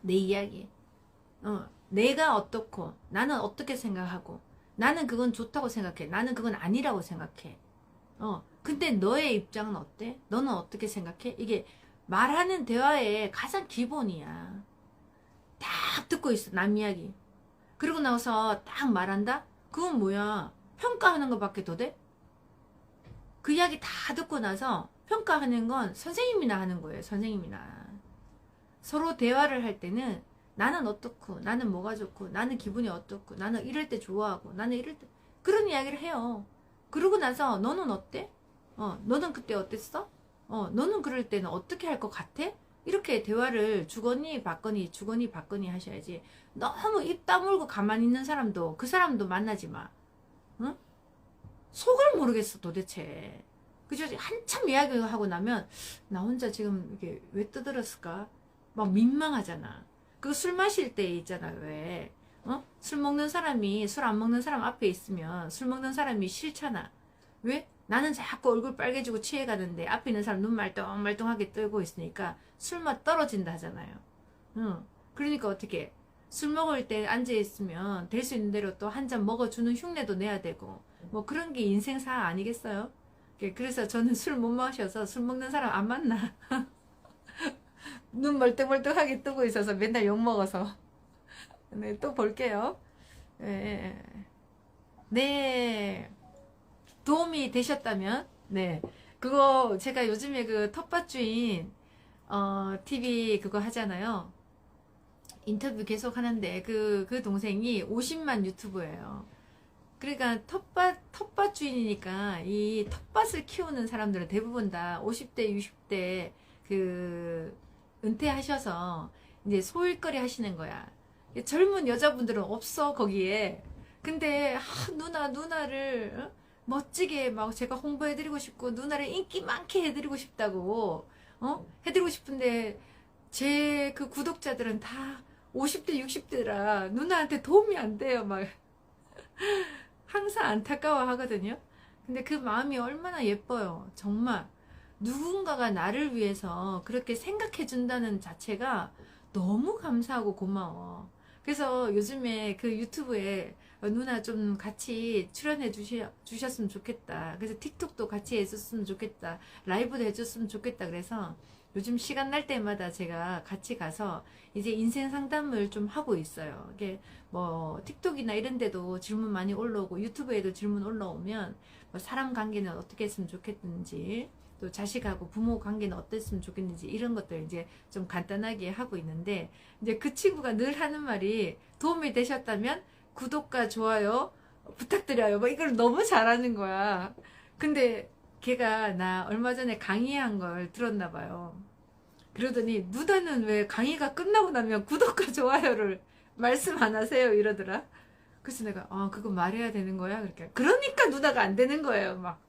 내 이야기. 내가 어떻고 나는 어떻게 생각하고 나는 그건 좋다고 생각해. 나는 그건 아니라고 생각해. 근데 너의 입장은 어때? 너는 어떻게 생각해? 이게 말하는 대화의 가장 기본이야. 딱 듣고 있어. 남 이야기. 그러고 나서 딱 말한다? 그건 뭐야? 평가하는 것밖에 더 돼? 그 이야기 다 듣고 나서 평가하는 건 선생님이나 하는 거예요. 선생님이나. 서로 대화를 할 때는 나는 어떻고 나는 뭐가 좋고 나는 기분이 어떻고 나는 이럴 때 좋아하고 나는 이럴 때 그런 이야기를 해요. 그러고 나서 너는 어때? 너는 그때 어땠어? 너는 그럴 때는 어떻게 할 것 같아? 이렇게 대화를 주거니 받거니 하셔야지. 너무 입 다물고 가만히 있는 사람도 그 사람도 만나지 마. 응? 속을 모르겠어 도대체. 그죠? 한참 이야기하고 나면 나 혼자 지금 이게 왜 떠들었을까? 막 민망하잖아. 그 술 마실 때 있잖아. 왜? 술 먹는 사람이 술 안 먹는 사람 앞에 있으면 술 먹는 사람이 싫잖아. 왜? 나는 자꾸 얼굴 빨개지고 취해가는데 앞에 있는 사람 눈 말똥말똥하게 뜨고 있으니까 술맛 떨어진다 하잖아요. 그러니까 어떻게 술 먹을 때 앉아있으면 될 수 있는 대로 또 한 잔 먹어주는 흉내도 내야 되고 뭐 그런 게 인생사 아니겠어요? 그래서 저는 술 못 마셔서 술 먹는 사람 안 만나. 눈 멀뚱멀뚱하게 뜨고 있어서 맨날 욕먹어서. 네, 또 볼게요. 네, 네, 도움이 되셨다면, 네, 그거 제가 요즘에 그 텃밭주인 TV 그거 하잖아요. 인터뷰 계속 하는데 그 동생이 50만 유튜버예요. 그러니까 텃밭 주인이니까 이 텃밭을 키우는 사람들은 대부분 다 50대, 60대 그 은퇴하셔서 이제 소일거리 하시는 거야. 젊은 여자분들은 없어 거기에. 근데 누나를 멋지게 막 제가 홍보해드리고 싶고 누나를 인기 많게 해드리고 싶다고 해드리고 싶은데 제 그 구독자들은 다 50대, 60대라 누나한테 도움이 안 돼요. 막 항상 안타까워 하거든요. 근데 그 마음이 얼마나 예뻐요. 정말 누군가가 나를 위해서 그렇게 생각해 준다는 자체가 너무 감사하고 고마워. 그래서 요즘에 그 유튜브에 누나 좀 같이 출연해 주셨으면 좋겠다. 그래서 틱톡도 같이 해줬으면 좋겠다. 라이브도 해줬으면 좋겠다. 그래서 요즘 시간 날 때마다 제가 같이 가서 이제 인생 상담을 좀 하고 있어요. 이게 뭐 틱톡이나 이런 데도 질문 많이 올라오고 유튜브에도 질문 올라오면 뭐 사람 관계는 어떻게 했으면 좋겠는지 또 자식하고 부모 관계는 어땠으면 좋겠는지 이런 것들 이제 좀 간단하게 하고 있는데 이제 그 친구가 늘 하는 말이 도움이 되셨다면 구독과 좋아요 부탁드려요. 뭐 이걸 너무 잘하는 거야. 근데 걔가 나 얼마 전에 강의한 걸 들었나 봐요. 그러더니 누나는 왜 강의가 끝나고 나면 구독과 좋아요를 말씀 안 하세요 이러더라. 그래서 내가 그거 말해야 되는 거야. 그러니까 누나가 안 되는 거예요. 막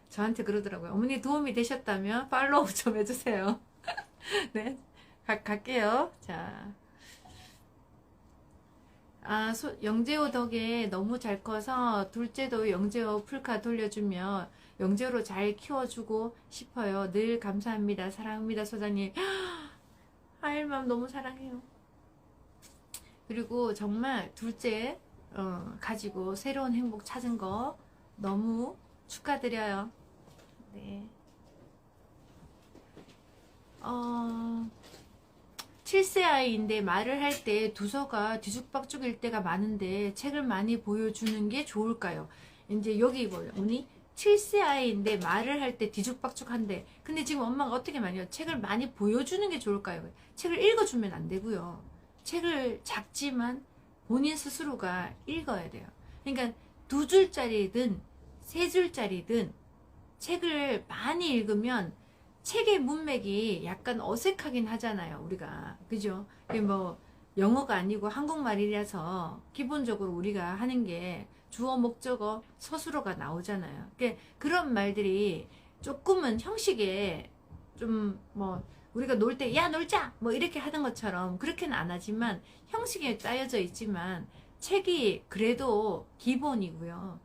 저한테 그러더라고요. 어머니 도움이 되셨다면 팔로우 좀 해주세요. 네, 갈게요. 자, 영재호 덕에 너무 잘 커서 둘째도 영재호 풀카 돌려주며 영재호로 잘 키워주고 싶어요. 늘 감사합니다. 사랑합니다, 소장님. 하일맘 너무 사랑해요. 그리고 정말 둘째 가지고 새로운 행복 찾은 거 너무 축하드려요. 네. 7세 아이인데 말을 할 때 두서가 뒤죽박죽일 때가 많은데 책을 많이 보여주는 게 좋을까요? 이제 여기 보여. 언니 7세 아이인데 말을 할 때 뒤죽박죽한데 근데 지금 엄마가 어떻게 말해요? 책을 많이 보여주는 게 좋을까요? 책을 읽어주면 안 되고요. 책을 작지만 본인 스스로가 읽어야 돼요. 그러니까 2줄짜리든 3줄짜리든 책을 많이 읽으면 책의 문맥이 약간 어색하긴 하잖아요, 우리가. 그죠? 뭐, 영어가 아니고 한국말이라서 기본적으로 우리가 하는 게 주어, 목적어, 서술어가 나오잖아요. 그런 말들이 조금은 형식에 좀 뭐, 우리가 놀 때, 야, 놀자! 뭐 이렇게 하는 것처럼 그렇게는 안 하지만 형식에 짜여져 있지만 책이 그래도 기본이고요.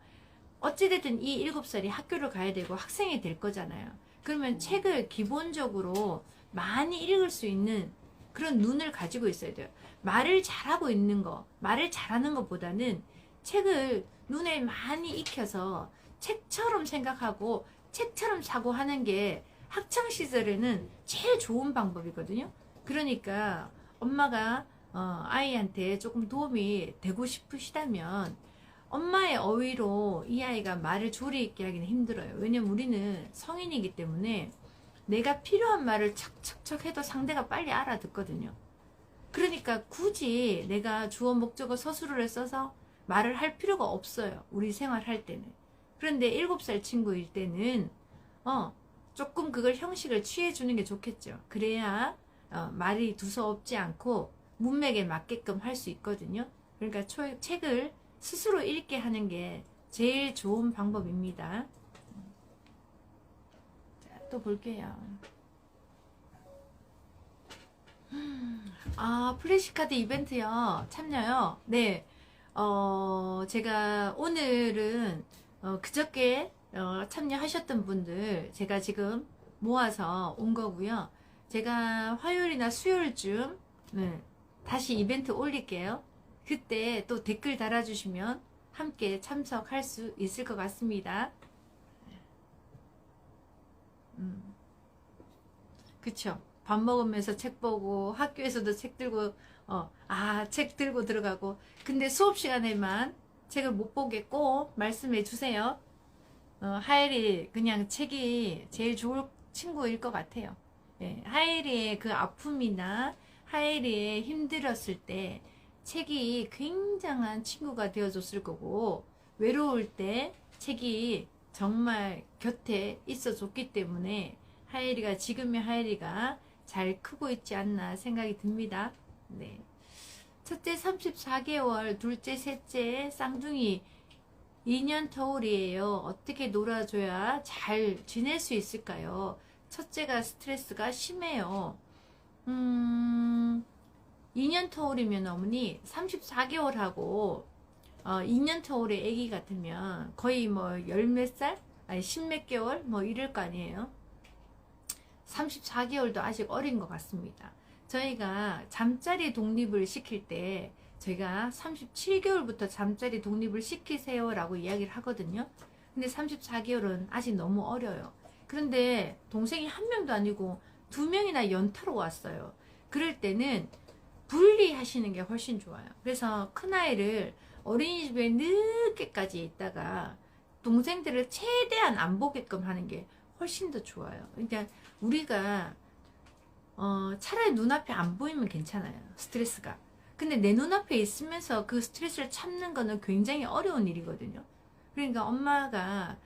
어찌됐든 이 7살이 학교를 가야 되고 학생이 될 거잖아요. 그러면 책을 기본적으로 많이 읽을 수 있는 그런 눈을 가지고 있어야 돼요. 말을 잘하고 있는 거, 말을 잘하는 것보다는 책을 눈에 많이 익혀서 책처럼 생각하고 책처럼 사고하는 게 학창 시절에는 제일 좋은 방법이거든요. 그러니까 엄마가 아이한테 조금 도움이 되고 싶으시다면 엄마의 어휘로 이 아이가 말을 조리 있게 하기는 힘들어요. 왜냐면 우리는 성인이기 때문에 내가 필요한 말을 척척척 해도 상대가 빨리 알아듣거든요. 그러니까 굳이 내가 주어 목적어 서술어를 써서 말을 할 필요가 없어요. 우리 생활할 때는. 그런데 7살 친구일 때는 조금 그걸 형식을 취해주는 게 좋겠죠. 그래야 말이 두서없지 않고 문맥에 맞게끔 할 수 있거든요. 그러니까 책을 스스로 읽게 하는 게 제일 좋은 방법입니다. 자, 또 볼게요. 플래시카드 이벤트요. 참여요. 네. 제가 오늘은 그저께 참여하셨던 분들 제가 지금 모아서 온 거고요. 제가 화요일이나 수요일쯤 다시 이벤트 올릴게요. 그때 또 댓글 달아주시면 함께 참석할 수 있을 것 같습니다. 그쵸? 밥 먹으면서 책 보고 학교에서도 책 들고 책 들고 들어가고. 근데 수업 시간에만 책을 못 보게 꼭 말씀해 주세요. 하엘이 그냥 책이 제일 좋을 친구일 것 같아요. 예, 하엘이의 그 아픔이나 하엘이의 힘들었을 때 책이 굉장한 친구가 되어줬을 거고, 외로울 때 책이 정말 곁에 있어 줬기 때문에 하엘이가, 지금의 하엘이가 잘 크고 있지 않나 생각이 듭니다. 네. 첫째 34개월, 둘째, 셋째 쌍둥이 2년 터울이에요. 어떻게 놀아줘야 잘 지낼 수 있을까요? 첫째가 스트레스가 심해요. 2년 터울이면 어머니 34개월하고 2년 터울의 아기 같으면 거의 뭐 열 몇 살? 아니 10몇 개월? 뭐 이럴 거 아니에요. 34개월도 아직 어린 것 같습니다. 저희가 잠자리 독립을 시킬 때 저희가 37개월부터 잠자리 독립을 시키세요 라고 이야기를 하거든요. 근데 34개월은 아직 너무 어려요. 그런데 동생이 한 명도 아니고 2명이나 연타로 왔어요. 그럴 때는 분리하시는 게 훨씬 좋아요. 그래서 큰아이를 어린이집에 늦게까지 있다가 동생들을 최대한 안 보게끔 하는 게 훨씬 더 좋아요. 그러니까 우리가 차라리 눈앞에 안 보이면 괜찮아요. 스트레스가. 근데 내 눈앞에 있으면서 그 스트레스를 참는 거는 굉장히 어려운 일이거든요. 그러니까 엄마가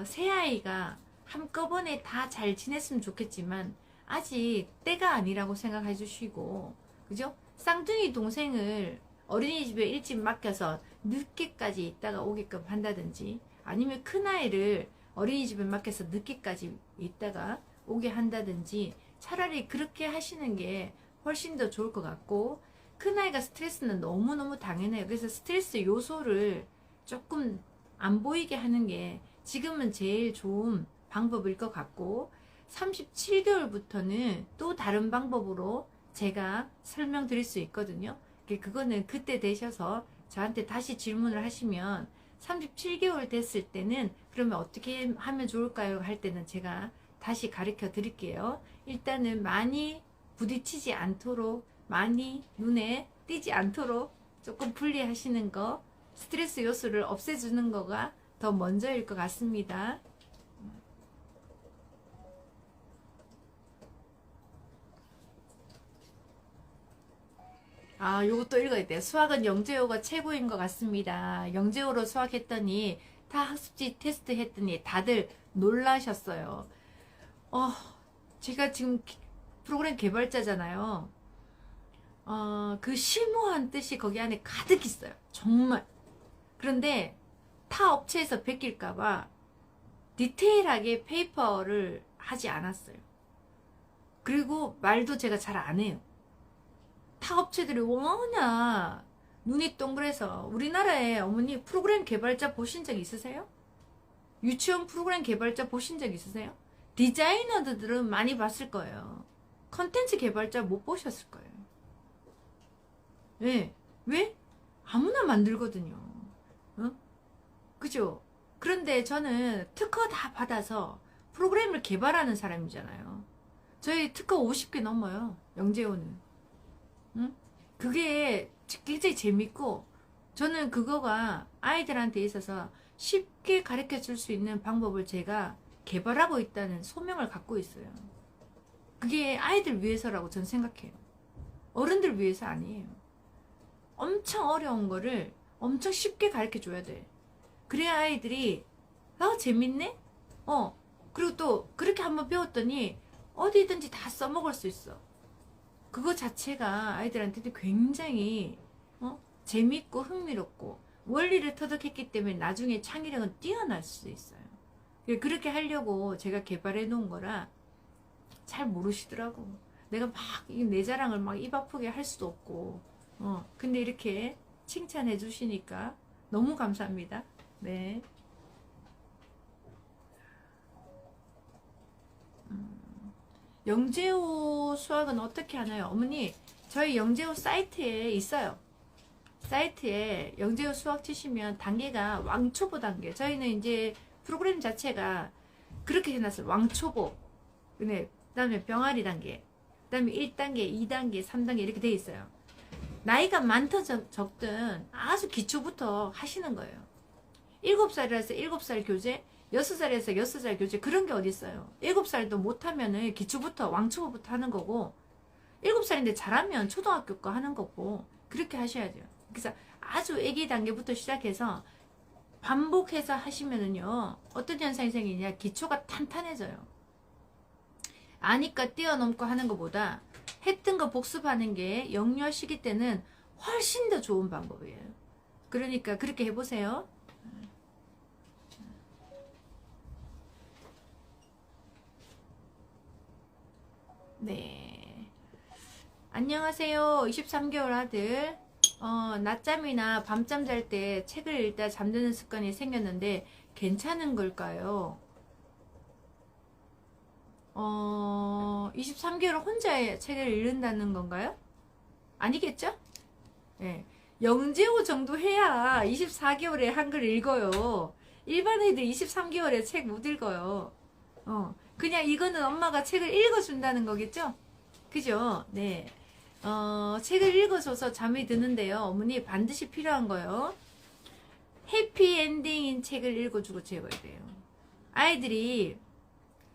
새아이가 한꺼번에 다 잘 지냈으면 좋겠지만 아직 때가 아니라고 생각해 주시고, 그죠? 쌍둥이 동생을 어린이집에 일찍 맡겨서 늦게까지 있다가 오게끔 한다든지, 아니면 큰아이를 어린이집에 맡겨서 늦게까지 있다가 오게 한다든지, 차라리 그렇게 하시는 게 훨씬 더 좋을 것 같고, 큰아이가 스트레스는 너무너무 당연해요. 그래서 스트레스 요소를 조금 안 보이게 하는 게 지금은 제일 좋은 방법일 것 같고, 37개월부터는 또 다른 방법으로 제가 설명드릴 수 있거든요. 그거는 그때 되셔서 저한테 다시 질문을 하시면, 37개월 됐을 때는 그러면 어떻게 하면 좋을까요? 할 때는 제가 다시 가르쳐 드릴게요. 일단은 많이 부딪히지 않도록, 많이 눈에 띄지 않도록 조금 분리하시는 거, 스트레스 요소를 없애주는 거가 더 먼저일 것 같습니다. 요것도 읽어야 돼요. 수학은 영재호가 최고인 것 같습니다. 영재호로 수학했더니 다 학습지 테스트 했더니 다들 놀라셨어요. 제가 지금 프로그램 개발자잖아요. 그 심오한 뜻이 거기 안에 가득 있어요. 정말. 그런데 타 업체에서 베낄까봐 디테일하게 페이퍼를 하지 않았어요. 그리고 말도 제가 잘 안 해요. 타 업체들이 워낙 눈이 동그래서. 우리나라에 어머니 프로그램 개발자 보신 적 있으세요? 유치원 프로그램 개발자 보신 적 있으세요? 디자이너들은 많이 봤을 거예요. 컨텐츠 개발자 못 보셨을 거예요. 네. 왜? 아무나 만들거든요. 그죠? 그런데 저는 특허 다 받아서 프로그램을 개발하는 사람이잖아요. 저희 특허 50개 넘어요. 영재호는. 그게 굉장히 재밌고, 저는 그거가 아이들한테 있어서 쉽게 가르쳐 줄 수 있는 방법을 제가 개발하고 있다는 소명을 갖고 있어요. 그게 아이들 위해서라고 저는 생각해요. 어른들 위해서 아니에요. 엄청 어려운 거를 엄청 쉽게 가르쳐 줘야 돼. 그래야 아이들이 재밌네? 그리고 또 그렇게 한번 배웠더니 어디든지 다 써먹을 수 있어. 그거 자체가 아이들한테도 굉장히 재밌고 흥미롭고, 원리를 터득했기 때문에 나중에 창의력은 뛰어날 수 있어요. 그렇게 하려고 제가 개발해 놓은 거라 잘 모르시더라고. 내가 막 내 자랑을 막 입 아프게 할 수도 없고, 근데 이렇게 칭찬해 주시니까 너무 감사합니다. 네. 영재호 수학은 어떻게 하나요? 어머니, 저희 영재호 사이트에 있어요. 사이트에 영재호 수학 치시면 단계가 왕초보 단계. 저희는 이제 프로그램 자체가 그렇게 해놨어요. 왕초보. 네. 그 다음에 병아리 단계. 그 다음에 1단계, 2단계, 3단계 이렇게 돼 있어요. 나이가 많든 적든 아주 기초부터 하시는 거예요. 7살이라서 7살 교재, 6살에서 6살 교재, 그런 게 어디 있어요. 7살도 못하면은 기초부터 왕초보부터 하는 거고, 7살인데 잘하면 초등학교 거 하는 거고, 그렇게 하셔야죠. 그래서 아주 애기 단계부터 시작해서 반복해서 하시면은요, 어떤 현상이 생기냐, 기초가 탄탄해져요. 아니까 뛰어넘고 하는 것보다 했던 거 복습하는 게 영유아 시기 때는 훨씬 더 좋은 방법이에요. 그러니까 그렇게 해보세요. 네. 안녕하세요. 23개월 아들. 낮잠이나 밤잠 잘 때 책을 읽다 잠드는 습관이 생겼는데 괜찮은 걸까요? 23개월 혼자 책을 읽는다는 건가요? 아니겠죠? 네. 영재호 정도 해야 24개월에 한글 읽어요. 일반 애들 23개월에 책 못 읽어요. 그냥 이거는 엄마가 책을 읽어준다는 거겠죠? 그죠? 네. 책을 읽어줘서 잠이 드는데요. 어머니 반드시 필요한 거요. 해피엔딩인 책을 읽어주고 재워야 돼요. 아이들이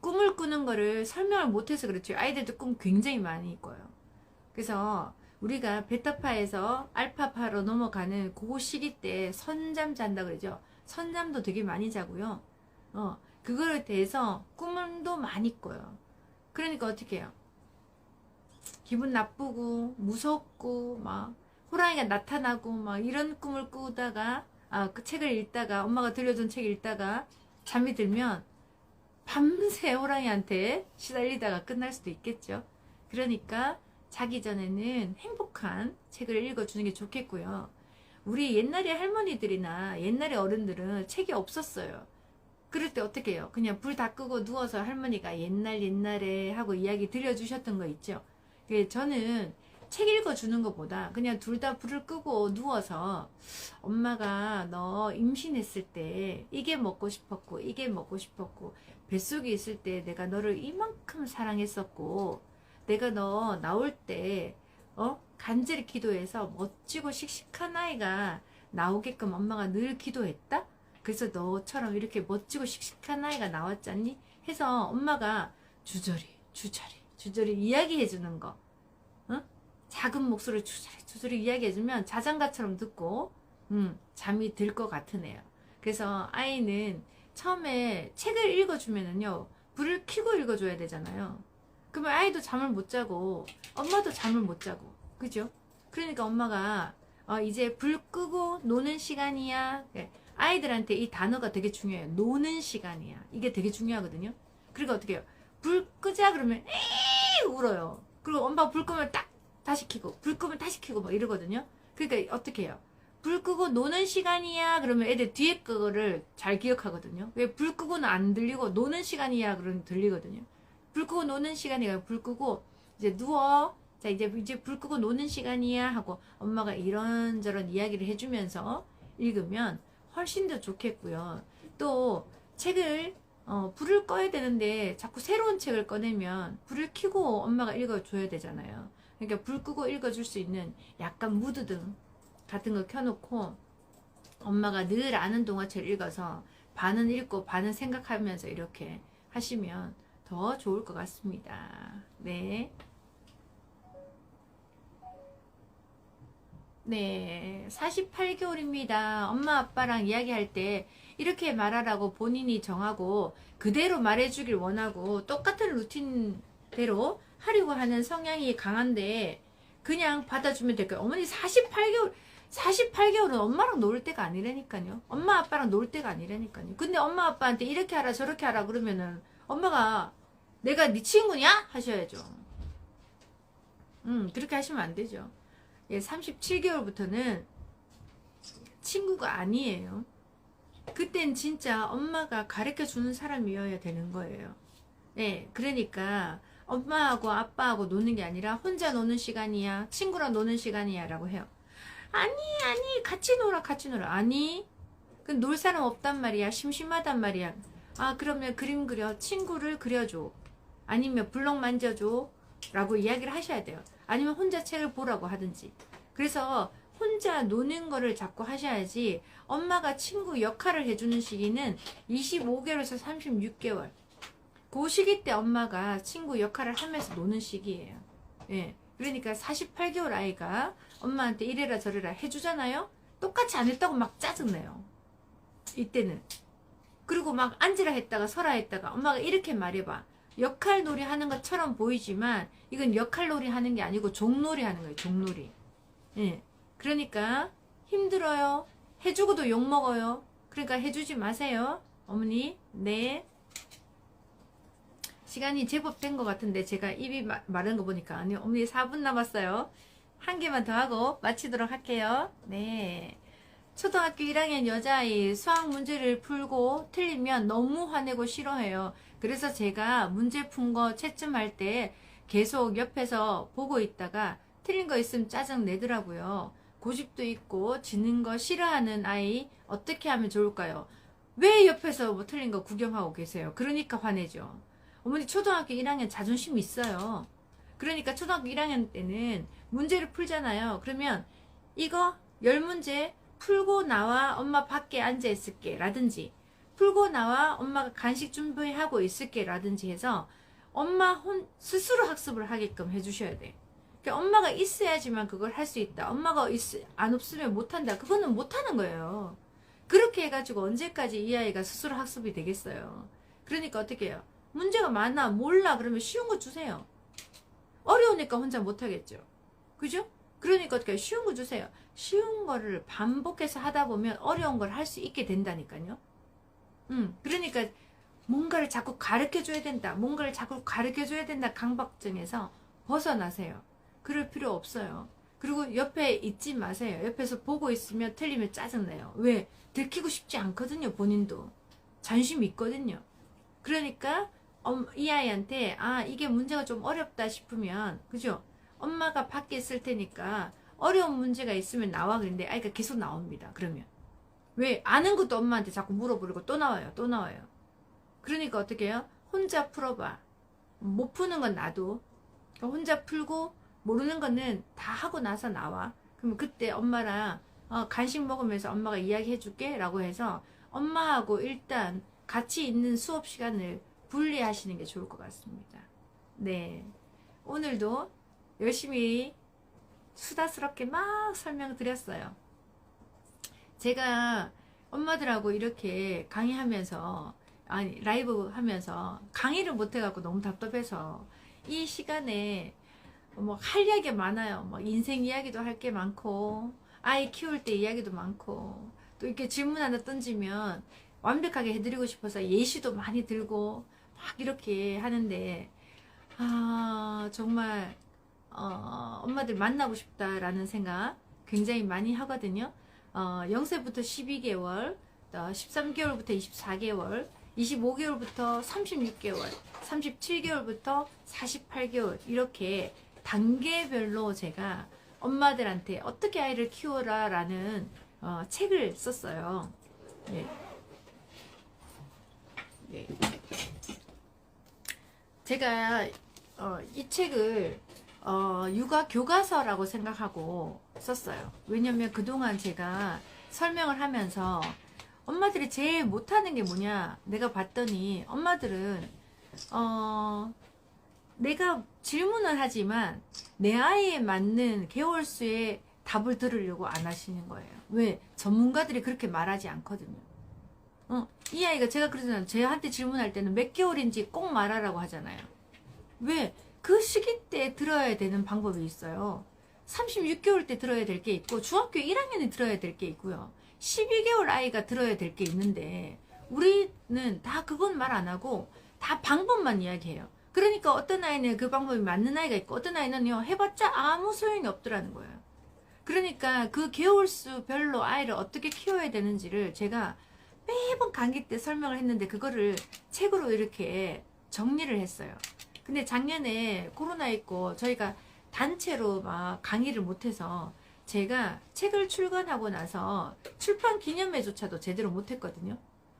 꿈을 꾸는 거를 설명을 못해서 그렇죠. 아이들도 꿈 굉장히 많이 꿔요. 그래서 우리가 베타파에서 알파파로 넘어가는 그 시기 때 선잠 잔다 그러죠. 선잠도 되게 많이 자고요. 그거에 대해서 꿈도 많이 꿔요. 그러니까 어떻게 해요? 기분 나쁘고 무섭고 막 호랑이가 나타나고 막 이런 꿈을 꾸다가 그 책을 읽다가 엄마가 들려준 책 읽다가 잠이 들면 밤새 호랑이한테 시달리다가 끝날 수도 있겠죠. 그러니까 자기 전에는 행복한 책을 읽어주는 게 좋겠고요. 우리 옛날에 할머니들이나 옛날에 어른들은 책이 없었어요. 그럴 때 어떻게 해요? 그냥 불 다 끄고 누워서 할머니가 옛날에 하고 이야기 들려주셨던 거 있죠. 저는 책 읽어주는 것보다 그냥 둘 다 불을 끄고 누워서 엄마가 너 임신했을 때 이게 먹고 싶었고 이게 먹고 싶었고 뱃속에 있을 때 내가 너를 이만큼 사랑했었고 내가 너 나올 때 간절히 기도해서 멋지고 씩씩한 아이가 나오게끔 엄마가 늘 기도했다? 그래서 너처럼 이렇게 멋지고 씩씩한 아이가 나왔잖니? 해서 엄마가 주저리 이야기해 주는 거. 작은 목소리로 주저리 이야기해 주면 자장가처럼 듣고 잠이 들 것 같으네요. 그래서 아이는 처음에 책을 읽어주면은요, 불을 켜고 읽어줘야 되잖아요. 그러면 아이도 잠을 못 자고 엄마도 잠을 못 자고, 그죠? 그러니까 엄마가 이제 불 끄고 노는 시간이야. 아이들한테 이 단어가 되게 중요해요. 노는 시간이야. 이게 되게 중요하거든요. 그러니까 어떻게 해요? 불 끄자 그러면 에이 울어요. 그리고 엄마가 불 끄면 딱 다시 켜고, 불 끄면 다시 켜고 막 이러거든요. 그러니까 어떻게 해요? 불 끄고 노는 시간이야 그러면 애들 뒤에 거를 잘 기억하거든요. 왜 불 끄고는 안 들리고 노는 시간이야 그러면 들리거든요. 불 끄고 노는 시간이야. 불 끄고 이제 누워. 자 이제 불 끄고 노는 시간이야 하고 엄마가 이런저런 이야기를 해주면서 읽으면 훨씬 더 좋겠고요. 또 책을 불을 꺼야 되는데 자꾸 새로운 책을 꺼내면 불을 켜고 엄마가 읽어줘야 되잖아요. 그러니까 불 끄고 읽어줄 수 있는 약간 무드등 같은 거 켜놓고 엄마가 늘 아는 동화책을 읽어서 반은 읽고 반은 생각하면서 이렇게 하시면 더 좋을 것 같습니다. 네. 네, 48개월입니다. 엄마 아빠랑 이야기할 때 이렇게 말하라고 본인이 정하고 그대로 말해주길 원하고 똑같은 루틴대로 하려고 하는 성향이 강한데 그냥 받아주면 될까요? 어머니 48개월은 엄마랑 놀 때가 아니라니까요. 엄마 아빠랑 놀 때가 아니라니까요. 근데 엄마 아빠한테 이렇게 하라 저렇게 하라 그러면은 엄마가 내가 네 친구냐? 하셔야죠. 그렇게 하시면 안 되죠. 37개월부터는 친구가 아니에요. 그땐 진짜 엄마가 가르쳐 주는 사람이어야 되는 거예요. 네, 그러니까 엄마하고 아빠하고 노는 게 아니라 혼자 노는 시간이야, 친구랑 노는 시간이야 라고 해요. 아니 같이 놀아. 아니 그 놀 사람 없단 말이야. 심심하단 말이야. 그러면 그림 그려. 친구를 그려줘. 아니면 블럭 만져줘. 라고 이야기를 하셔야 돼요. 아니면 혼자 책을 보라고 하든지. 그래서 혼자 노는 거를 자꾸 하셔야지. 엄마가 친구 역할을 해주는 시기는 25개월에서 36개월. 그 시기 때 엄마가 친구 역할을 하면서 노는 시기예요. 예. 그러니까 48개월 아이가 엄마한테 이래라 저래라 해주잖아요. 똑같이 안 했다고 막 짜증내요. 이때는. 그리고 막 앉으라 했다가 서라 했다가 엄마가 이렇게 말해봐. 역할놀이 하는 것처럼 보이지만 이건 역할놀이 하는 게 아니고 종놀이 하는 거예요. 종놀이. 예. 그러니까 힘들어요. 해주고도 욕먹어요. 그러니까 해주지 마세요. 어머니. 네. 시간이 제법 된 것 같은데 제가 입이 마른 거 보니까 아니 어머니 4분 남았어요. 한 개만 더 하고 마치도록 할게요. 네. 초등학교 1학년 여자아이 수학 문제를 풀고 틀리면 너무 화내고 싫어해요. 그래서 제가 문제 푼 거 채점할 때 계속 옆에서 보고 있다가 틀린 거 있으면 짜증 내더라고요. 고집도 있고 지는 거 싫어하는 아이 어떻게 하면 좋을까요? 왜 옆에서 뭐 틀린 거 구경하고 계세요? 그러니까 화내죠. 어머니 초등학교 1학년 자존심 있어요. 그러니까 초등학교 1학년 때는 문제를 풀잖아요. 그러면 이거 10문제 풀고 나와 엄마 밖에 앉아 있을게 라든지 풀고 나와 엄마가 간식 준비하고 있을게 라든지 해서 엄마 스스로 학습을 하게끔 해주셔야 돼. 그러니까 엄마가 있어야지만 그걸 할 수 있다. 엄마가 안 없으면 못한다. 그거는 못하는 거예요. 그렇게 해가지고 언제까지 이 아이가 스스로 학습이 되겠어요. 그러니까 어떻게 해요? 문제가 많아 몰라 그러면 쉬운 거 주세요. 어려우니까 혼자 못하겠죠. 그죠? 그러니까 어떻게 쉬운 거 주세요. 쉬운 거를 반복해서 하다 보면 어려운 걸 할 수 있게 된다니까요. 그러니까 뭔가를 자꾸 가르쳐줘야 된다. 뭔가를 자꾸 가르쳐줘야 된다. 강박증에서 벗어나세요. 그럴 필요 없어요. 그리고 옆에 있지 마세요. 옆에서 보고 있으면 틀리면 짜증내요. 왜? 들키고 싶지 않거든요. 본인도. 자존심이 있거든요. 그러니까 이 아이한테 이게 문제가 좀 어렵다 싶으면 그죠? 엄마가 밖에 있을 테니까 어려운 문제가 있으면 나와 그런데 아이가 계속 나옵니다. 그러면 왜? 아는 것도 엄마한테 자꾸 물어보고 또 나와요. 또 나와요. 그러니까 어떻게 해요? 혼자 풀어봐. 못 푸는 건 놔둬. 혼자 풀고 모르는 거는 다 하고 나서 나와. 그러면 그때 엄마랑 간식 먹으면서 엄마가 이야기해 줄게 라고 해서 엄마하고 일단 같이 있는 수업 시간을 분리하시는 게 좋을 것 같습니다. 네. 오늘도 열심히 수다스럽게 막 설명드렸어요. 제가 엄마들하고 이렇게 강의하면서 라이브 하면서 강의를 못해갖고 너무 답답해서 이 시간에 뭐 할 이야기가 많아요. 뭐 인생 이야기도 할 게 많고 아이 키울 때 이야기도 많고 또 이렇게 질문 하나 던지면 완벽하게 해드리고 싶어서 예시도 많이 들고 막 이렇게 하는데 정말 엄마들 만나고 싶다라는 생각 굉장히 많이 하거든요. 0세부터 12개월, 13개월부터 24개월, 25개월부터 36개월, 37개월부터 48개월 이렇게 단계별로 제가 엄마들한테 어떻게 아이를 키워라 라는 책을 썼어요. 네. 네. 제가 이 책을 육아 교과서라고 생각하고 썼어요. 왜냐면 그동안 제가 설명을 하면서 엄마들이 제일 못하는 게 뭐냐 내가 봤더니 엄마들은 내가 질문을 하지만 내 아이에 맞는 개월수의 답을 들으려고 안 하시는 거예요. 왜? 전문가들이 그렇게 말하지 않거든요. 이 아이가 제가 그러잖아요. 저한테 질문할 때는 몇 개월인지 꼭 말하라고 하잖아요. 왜? 그 시기 때 들어야 되는 방법이 있어요. 36개월 때 들어야 될 게 있고 중학교 1학년이 들어야 될 게 있고요. 12개월 아이가 들어야 될 게 있는데 우리는 다 그건 말 안 하고 다 방법만 이야기해요. 그러니까 어떤 아이는 그 방법이 맞는 아이가 있고 어떤 아이는요 해봤자 아무 소용이 없더라는 거예요. 그러니까 그 개월수별로 아이를 어떻게 키워야 되는지를 제가 매번 강의 때 설명을 했는데 그거를 책으로 이렇게 정리를 했어요. 근데 작년에 코로나 있고 저희가 단체로 막 강의를 못해서 제가 책을 출간하고 나서 출판 기념회조차도 제대로 못했거든요.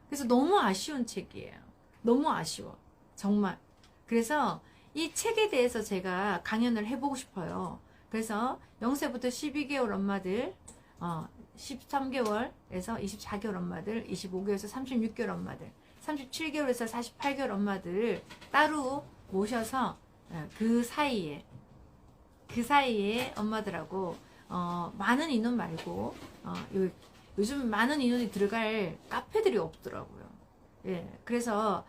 그래서 너무 아쉬운 책이에요. 너무 아쉬워. 정말. 그래서 이 책에 대해서 제가 강연을 해보고 싶어요. 그래서 0세부터 12개월 엄마들, 13개월에서 24개월 엄마들, 25개월에서 36개월 엄마들, 37개월에서 48개월 엄마들 따로 모셔서 그 사이에 엄마들하고 많은 인원 말고 요즘 많은 인원이 들어갈 카페들이 없더라고요. 예, 그래서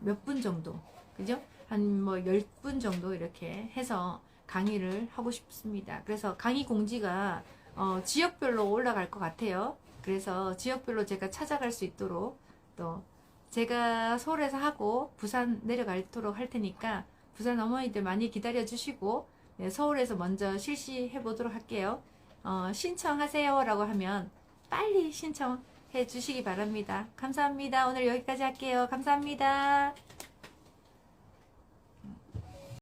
몇 분 정도, 그죠? 한 뭐 10분 정도 이렇게 해서 강의를 하고 싶습니다. 그래서 강의 공지가 지역별로 올라갈 것 같아요. 그래서 지역별로 제가 찾아갈 수 있도록 또 제가 서울에서 하고 부산 내려가도록 할 테니까 부산 어머니들 많이 기다려 주시고, 네, 서울에서 먼저 실시해 보도록 할게요. 신청하세요 라고 하면 빨리 신청해 주시기 바랍니다. 감사합니다. 오늘 여기까지 할게요. 감사합니다.